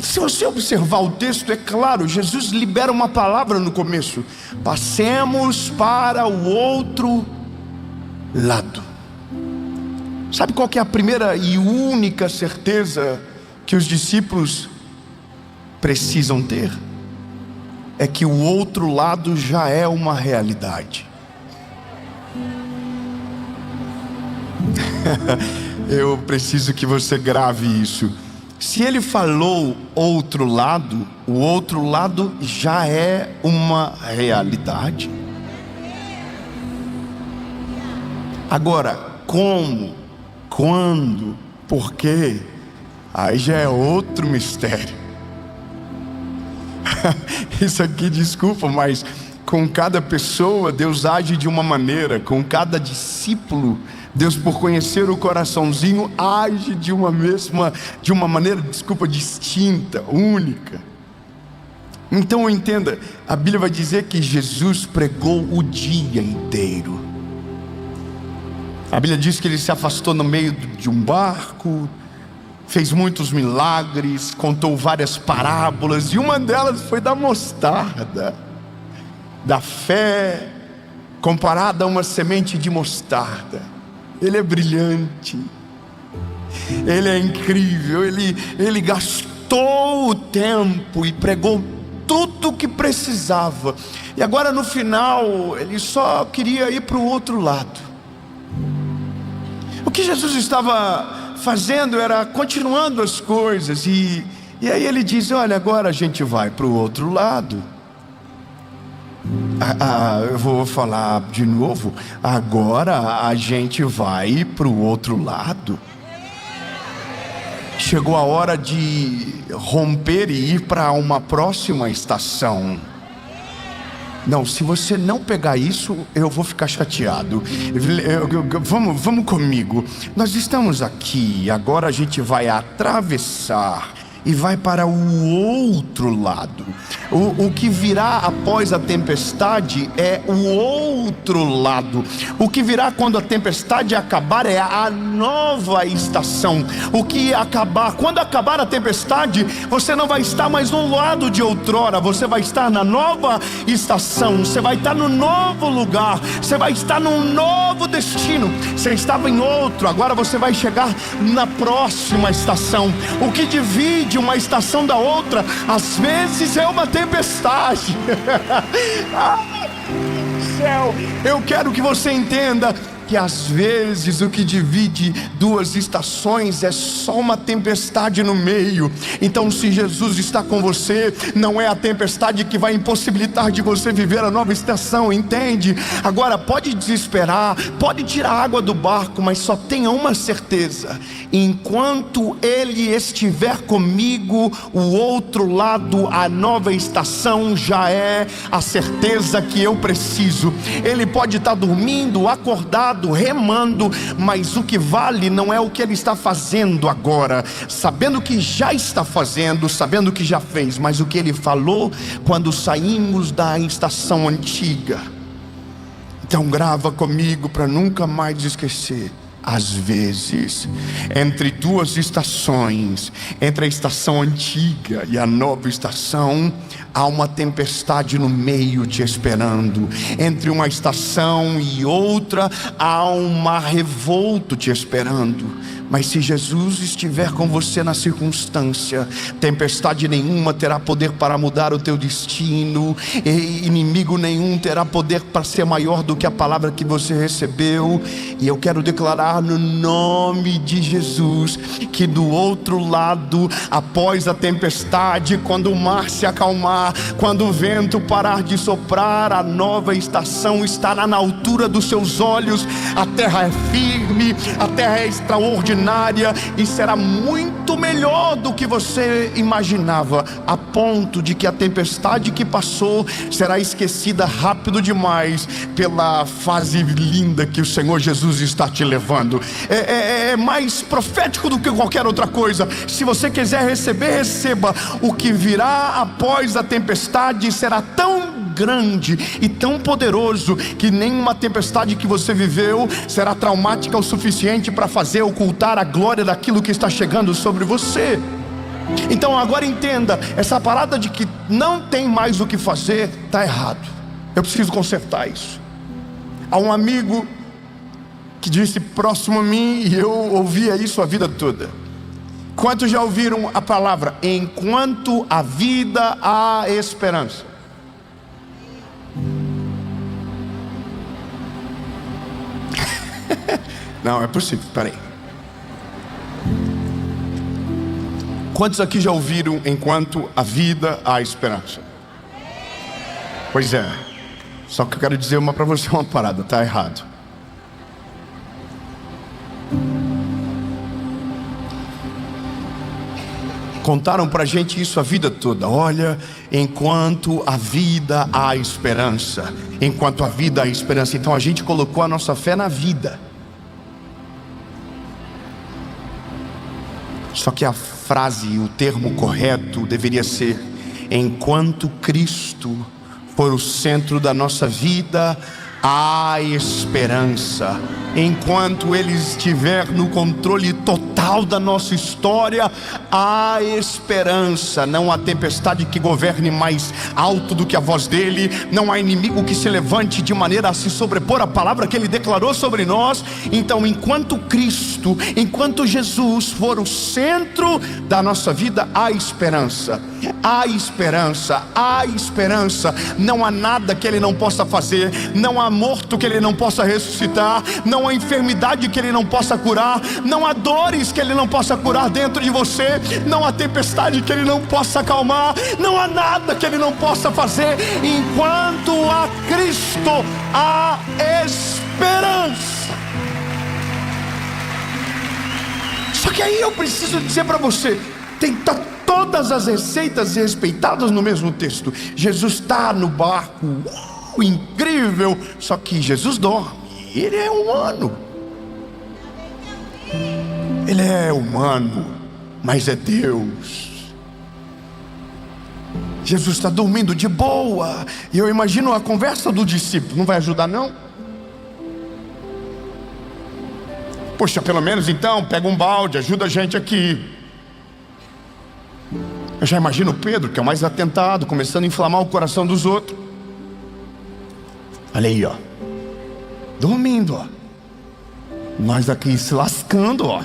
se você observar o texto, é claro, Jesus libera uma palavra no começo: passemos para o outro lado. Sabe qual que é a primeira e única certeza que os discípulos precisam ter? É que o outro lado já é uma realidade. Eu preciso que você grave isso. Se ele falou outro lado, o outro lado já é uma realidade. Agora, como, quando, por quê? Aí já é outro mistério. Isso aqui, desculpa, mas com cada pessoa Deus age de uma maneira. Com cada discípulo, Deus, por conhecer o coraçãozinho, age de uma maneira, distinta, única. Então entenda, a Bíblia vai dizer que Jesus pregou o dia inteiro. A Bíblia diz que ele se afastou no meio de um barco, fez muitos milagres, contou várias parábolas, e uma delas foi da mostarda, da fé comparada a uma semente de mostarda. Ele é brilhante, ele é incrível, ele gastou o tempo e pregou tudo o que precisava, e agora no final ele só queria ir para o outro lado. O que Jesus estava fazendo era continuando as coisas, e aí ele diz: olha, agora a gente vai para o outro lado. Eu vou falar de novo, agora a gente vai para o outro lado. Chegou a hora de romper e ir para uma próxima estação. Não, se você não pegar isso, eu vou ficar chateado. Vamos comigo. Nós estamos aqui, agora a gente vai atravessar e vai para o outro lado. O que virá após a tempestade é o outro lado. O que virá quando a tempestade acabar é a nova estação. Quando acabar a tempestade, você não vai estar mais no lado de outrora, você vai estar na nova estação, você vai estar no novo lugar, você vai estar num novo destino. Você estava em outro, agora você vai chegar na próxima estação. O que divide uma estação da outra, às vezes é uma tempestade. Ai, meu Deus do céu, eu quero que você entenda que às vezes o que divide duas estações é só uma tempestade no meio. Então, se Jesus está com você, não é a tempestade que vai impossibilitar de você viver a nova estação, entende? Agora, pode desesperar, pode tirar a água do barco, mas só tenha uma certeza: enquanto Ele estiver comigo, o outro lado, a nova estação, já é a certeza que eu preciso. Ele pode estar dormindo, acordado, remando, mas o que vale não é o que ele está fazendo agora, sabendo que já está fazendo, sabendo que já fez, mas o que ele falou quando saímos da estação antiga. Então grava comigo para nunca mais esquecer. Às vezes, entre duas estações, entre a estação antiga e a nova estação, há uma tempestade no meio te esperando. Entre uma estação e outra, há um mar revolto te esperando. Mas se Jesus estiver com você na circunstância, tempestade nenhuma terá poder para mudar o teu destino, e inimigo nenhum terá poder para ser maior do que a palavra que você recebeu. E eu quero declarar no nome de Jesus que do outro lado, após a tempestade, quando o mar se acalmar, quando o vento parar de soprar, a nova estação estará na altura dos seus olhos. A terra é firme, a terra é extraordinária e será muito melhor do que você imaginava, a ponto de que a tempestade que passou será esquecida rápido demais pela fase linda que o Senhor Jesus está te levando. É mais profético do que qualquer outra coisa. Se você quiser receber, receba. O que virá após a tempestade será tão grande e tão poderoso que nenhuma tempestade que você viveu será traumática o suficiente para fazer ocultar a glória daquilo que está chegando sobre você. Então agora entenda, essa parada de que não tem mais o que fazer está errado. Eu preciso consertar isso. Há um amigo que disse próximo a mim, e eu ouvia isso a vida toda: quantos já ouviram a palavra enquanto a vida há esperança? Não, é possível, peraí. Quantos aqui já ouviram enquanto a vida há esperança? Pois é. Só que eu quero dizer para você uma parada, está errado. Contaram pra gente isso a vida toda. Olha, enquanto a vida há esperança. Enquanto a vida há esperança. Então a gente colocou a nossa fé na vida. Só que a frase, o termo correto deveria ser: enquanto Cristo for o centro da nossa vida, há esperança. Enquanto Ele estiver no controle total da nossa história, há esperança. Não há tempestade que governe mais alto do que a voz dEle. Não há inimigo que se levante de maneira a se sobrepor à palavra que Ele declarou sobre nós. Então, enquanto Cristo, enquanto Jesus for o centro da nossa vida, há esperança. Há esperança, há esperança. Não há nada que Ele não possa fazer. Não há morto que Ele não possa ressuscitar. Não há enfermidade que Ele não possa curar. Não há dores que Ele não possa curar dentro de você. Não há tempestade que Ele não possa acalmar. Não há nada que Ele não possa fazer. Enquanto há Cristo, há esperança. Só que aí eu preciso dizer para você, tem todas as receitas respeitadas no mesmo texto. Jesus está no barco, incrível. Só que Jesus dorme. Ele é humano. Ele é humano, mas é Deus. Jesus está dormindo de boa. E eu imagino a conversa do discípulo. Não vai ajudar não? Poxa, pelo menos então pega um balde, ajuda a gente aqui. Eu já imagino Pedro, que é o mais atentado, começando a inflamar o coração dos outros. Olha aí, ó, dormindo, ó. Nós aqui se lascando, ó,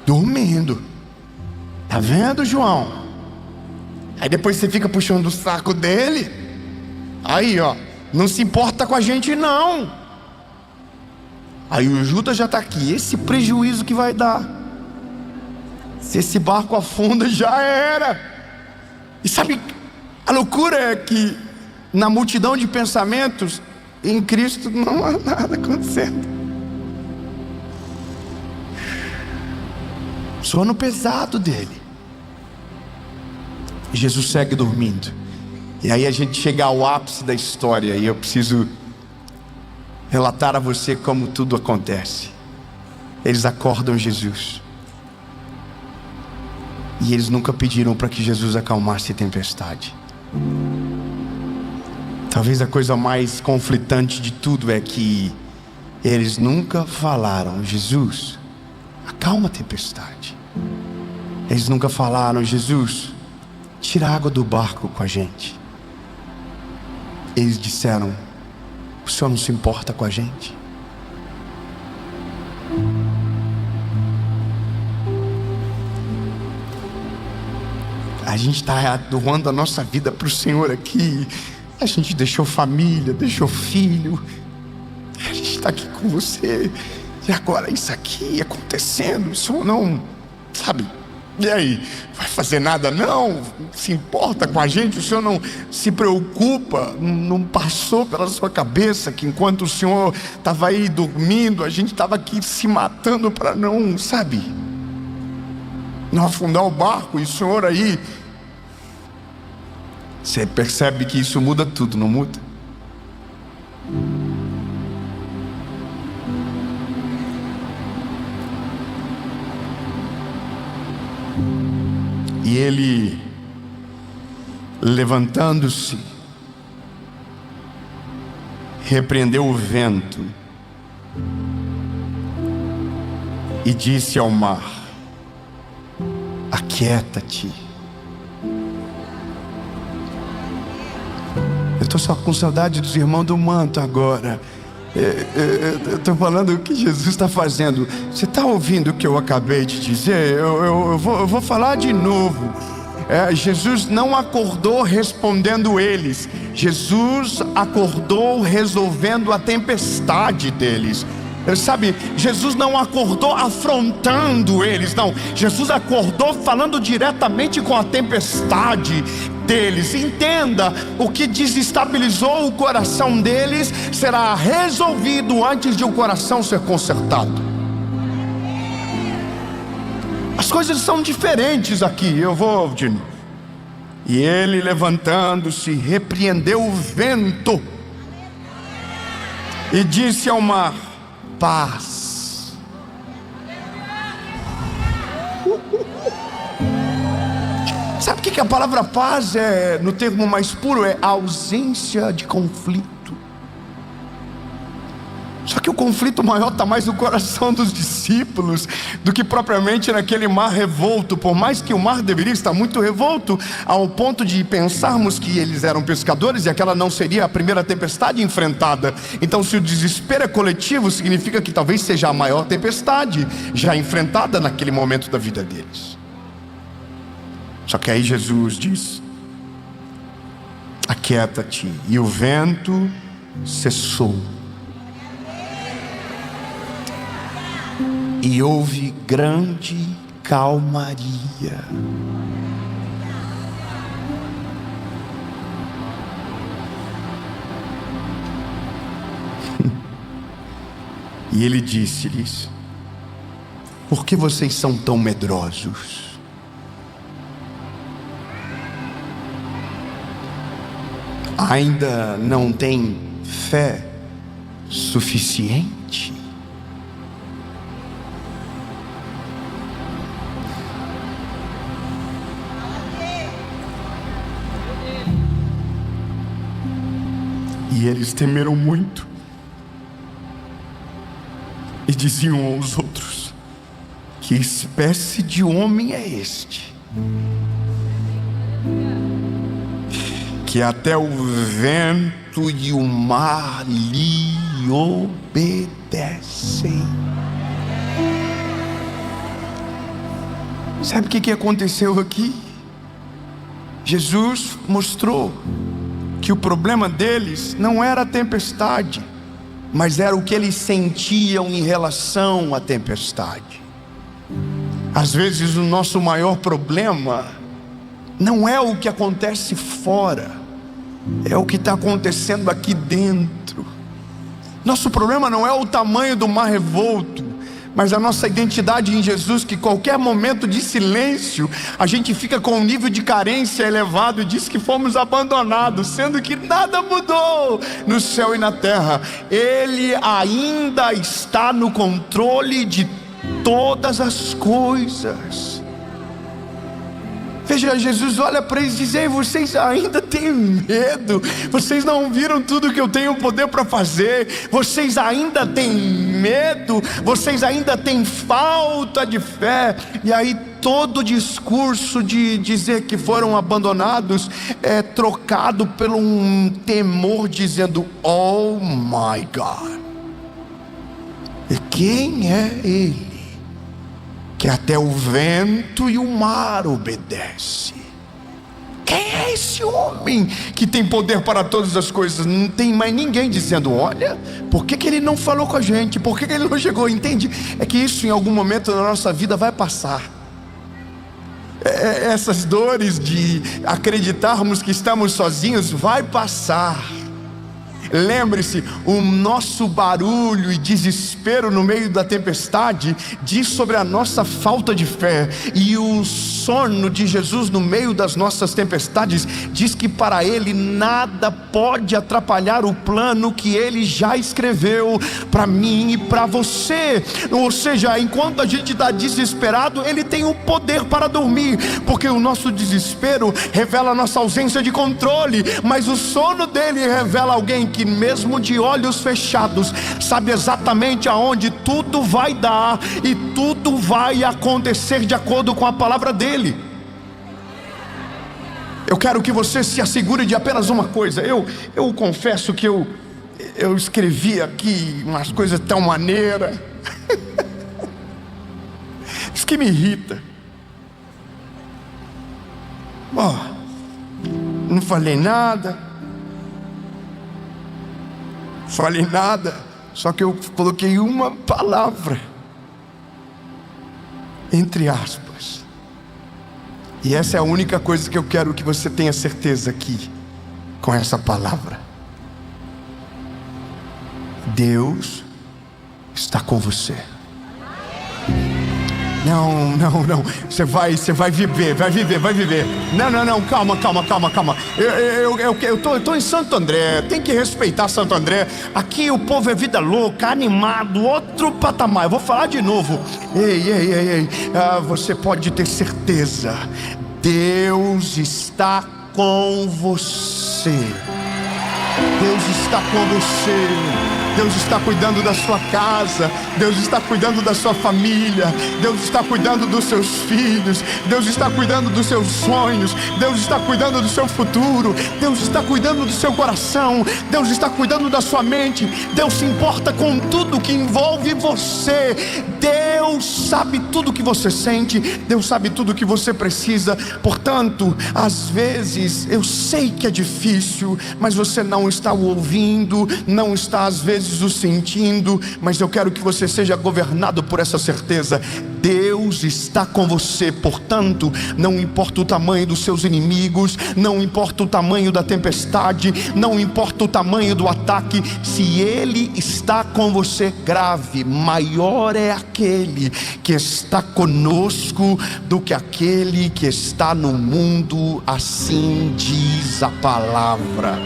dormindo. Tá vendo, João? Aí depois você fica puxando o saco dele. Aí, ó, não se importa com a gente não. Aí o Judas já está aqui. Esse prejuízo que vai dar. Se esse barco afunda, já era. E sabe, a loucura é que na multidão de pensamentos, em Cristo não há nada acontecendo. Sono pesado dele. E Jesus segue dormindo. E aí a gente chega ao ápice da história. E eu preciso relatar a você como tudo acontece. Eles acordam Jesus. E eles nunca pediram para que Jesus acalmasse a tempestade. Talvez a coisa mais conflitante de tudo é que eles nunca falaram: Jesus, acalma a tempestade. Eles nunca falaram: Jesus, tira a água do barco com a gente. Eles disseram: o Senhor não se importa com a gente? A gente está doando a nossa vida para o Senhor aqui. A gente deixou família, deixou filho. A gente está aqui com você. E agora isso aqui acontecendo, o Senhor não, sabe? E aí, vai fazer nada não? Se importa com a gente? O Senhor não se preocupa? Não passou pela sua cabeça que enquanto o Senhor estava aí dormindo, a gente estava aqui se matando para não, sabe, não afundar o barco? E o Senhor aí, você percebe que isso muda tudo, não muda? E ele, levantando-se, repreendeu o vento e disse ao mar: aquieta-te. Eu estou só com saudade dos irmãos do manto agora. Eu estou falando o que Jesus está fazendo. Você está ouvindo o que eu acabei de dizer? Eu vou falar de novo. Jesus não acordou respondendo eles. Jesus acordou resolvendo a tempestade deles. Sabe, Jesus não acordou afrontando eles, não. Jesus acordou falando diretamente com a tempestade deles. Entenda, o que desestabilizou o coração deles será resolvido antes de o coração ser consertado. As coisas são diferentes aqui. Eu vou de novo. E ele, levantando-se, repreendeu o vento e disse ao mar: paz. Sabe o que a palavra paz é, no termo mais puro, é ausência de conflito. Só que o conflito maior está mais no coração dos discípulos do que propriamente naquele mar revolto. Por mais que o mar deveria estar muito revolto, ao ponto de pensarmos que eles eram pescadores e aquela não seria a primeira tempestade enfrentada. Então, se o desespero é coletivo, significa que talvez seja a maior tempestade já enfrentada naquele momento da vida deles. Só que aí Jesus diz: aquieta-te. E o vento cessou. E houve grande calmaria. E ele disse-lhes: por que vocês são tão medrosos? Ainda não têm fé suficiente? E eles temeram muito e diziam aos outros: que espécie de homem é este, que até o vento e o mar lhe obedecem? Sabe o que aconteceu aqui? Jesus mostrou que o problema deles não era a tempestade, mas era o que eles sentiam em relação à tempestade. Às vezes o nosso maior problema não é o que acontece fora, é o que está acontecendo aqui dentro. Nosso problema não é o tamanho do mar revolto, mas a nossa identidade em Jesus, que qualquer momento de silêncio a gente fica com um nível de carência elevado e diz que fomos abandonados, sendo que nada mudou no céu e na terra. Ele ainda está no controle de todas as coisas. Veja, Jesus olha para eles e diz: ei, vocês ainda têm medo? Vocês não viram tudo que eu tenho poder para fazer? Vocês ainda têm medo? Vocês ainda têm falta de fé? E aí todo o discurso de dizer que foram abandonados é trocado por um temor dizendo: oh my God, e quem é ele que até o vento e o mar obedece? Quem é esse homem que tem poder para todas as coisas? Não tem mais ninguém dizendo: olha, por que ele não falou com a gente? Por que ele não chegou? Entende? É que isso em algum momento da nossa vida vai passar. Essas dores de acreditarmos que estamos sozinhos vai passar. Lembre-se, o nosso barulho e desespero no meio da tempestade diz sobre a nossa falta de fé, e o sono de Jesus no meio das nossas tempestades diz que para Ele nada pode atrapalhar o plano que Ele já escreveu para mim e para você. Ou seja, enquanto a gente está desesperado, Ele tem o poder para dormir, porque o nosso desespero revela a nossa ausência de controle, mas o sono dele revela alguém que mesmo de olhos fechados sabe exatamente aonde tudo vai dar e tudo vai acontecer de acordo com a palavra dele. Eu quero que você se assegure de apenas uma coisa. Eu confesso que eu escrevi aqui umas coisas tão maneiras isso que me irrita. Não falei nada, só que eu coloquei uma palavra entre aspas, e essa é a única coisa que eu quero que você tenha certeza aqui com essa palavra: Deus está com você. Não, você vai viver. Não, calma. Eu tô em Santo André, tem que respeitar Santo André. Aqui o povo é vida louca, animado, outro patamar. Eu vou falar de novo. Ei, você pode ter certeza, Deus está com você. Deus está com você. Deus está cuidando da sua casa. Deus está cuidando da sua família. Deus está cuidando dos seus filhos. Deus está cuidando dos seus sonhos. Deus está cuidando do seu futuro. Deus está cuidando do seu coração. Deus está cuidando da sua mente. Deus se importa com tudo que envolve você. Deus sabe tudo que você sente. Deus sabe tudo que você precisa. Portanto, às vezes eu sei que é difícil, mas você não está o ouvindo, não está às vezes o sentindo, mas eu quero que você seja governado por essa certeza: Deus está com você. Portanto, não importa o tamanho dos seus inimigos, não importa o tamanho da tempestade, não importa o tamanho do ataque, se Ele está com você, grave, maior é aquele que está conosco do que aquele que está no mundo, assim diz a palavra.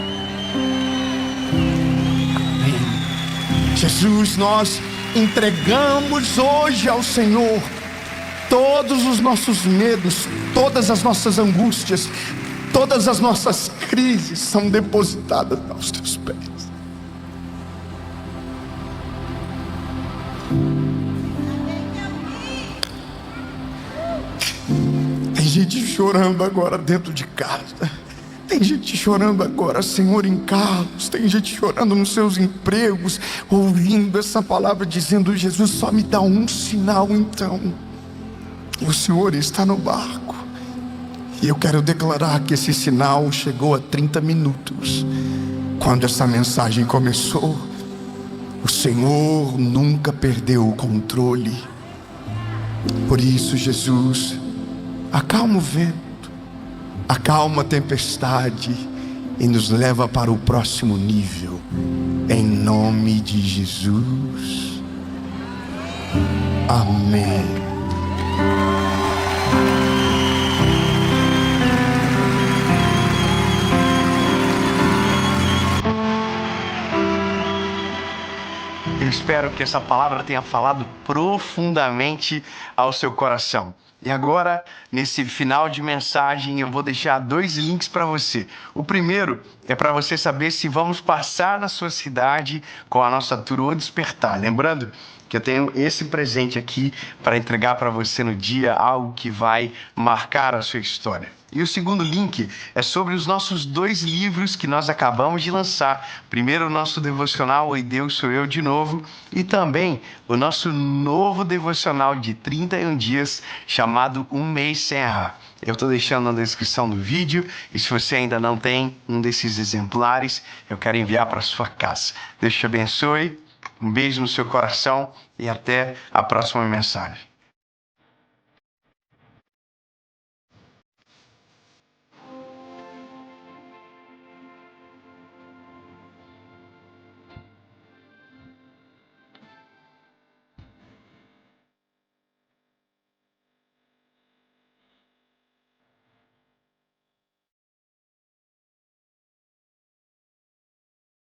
Jesus, nós entregamos hoje ao Senhor todos os nossos medos, todas as nossas angústias, todas as nossas crises são depositadas aos teus pés. Tem gente chorando agora dentro de casa. Tem gente chorando agora, Senhor, em carros. Tem gente chorando nos seus empregos, ouvindo essa palavra, dizendo: Jesus, só me dá um sinal então. E o Senhor está no barco. E eu quero declarar que esse sinal chegou a 30 minutos. Quando essa mensagem começou, o Senhor nunca perdeu o controle. Por isso, Jesus, acalma o vento, acalma a tempestade e nos leva para o próximo nível, em nome de Jesus. Amém. Eu espero que essa palavra tenha falado profundamente ao seu coração. E agora, nesse final de mensagem, eu vou deixar 2 links para você. O primeiro é para você saber se vamos passar na sua cidade com a nossa tour O Despertar. Lembrando que eu tenho esse presente aqui para entregar para você no dia, algo que vai marcar a sua história. E o segundo link é sobre os nossos 2 livros que nós acabamos de lançar. Primeiro, o nosso devocional Oi Deus, Sou Eu de Novo, e também o nosso novo devocional de 31 dias chamado Um Mês Sem Errar. Eu estou deixando na descrição do vídeo, e se você ainda não tem um desses exemplares, eu quero enviar para sua casa. Deus te abençoe, um beijo no seu coração e até a próxima mensagem.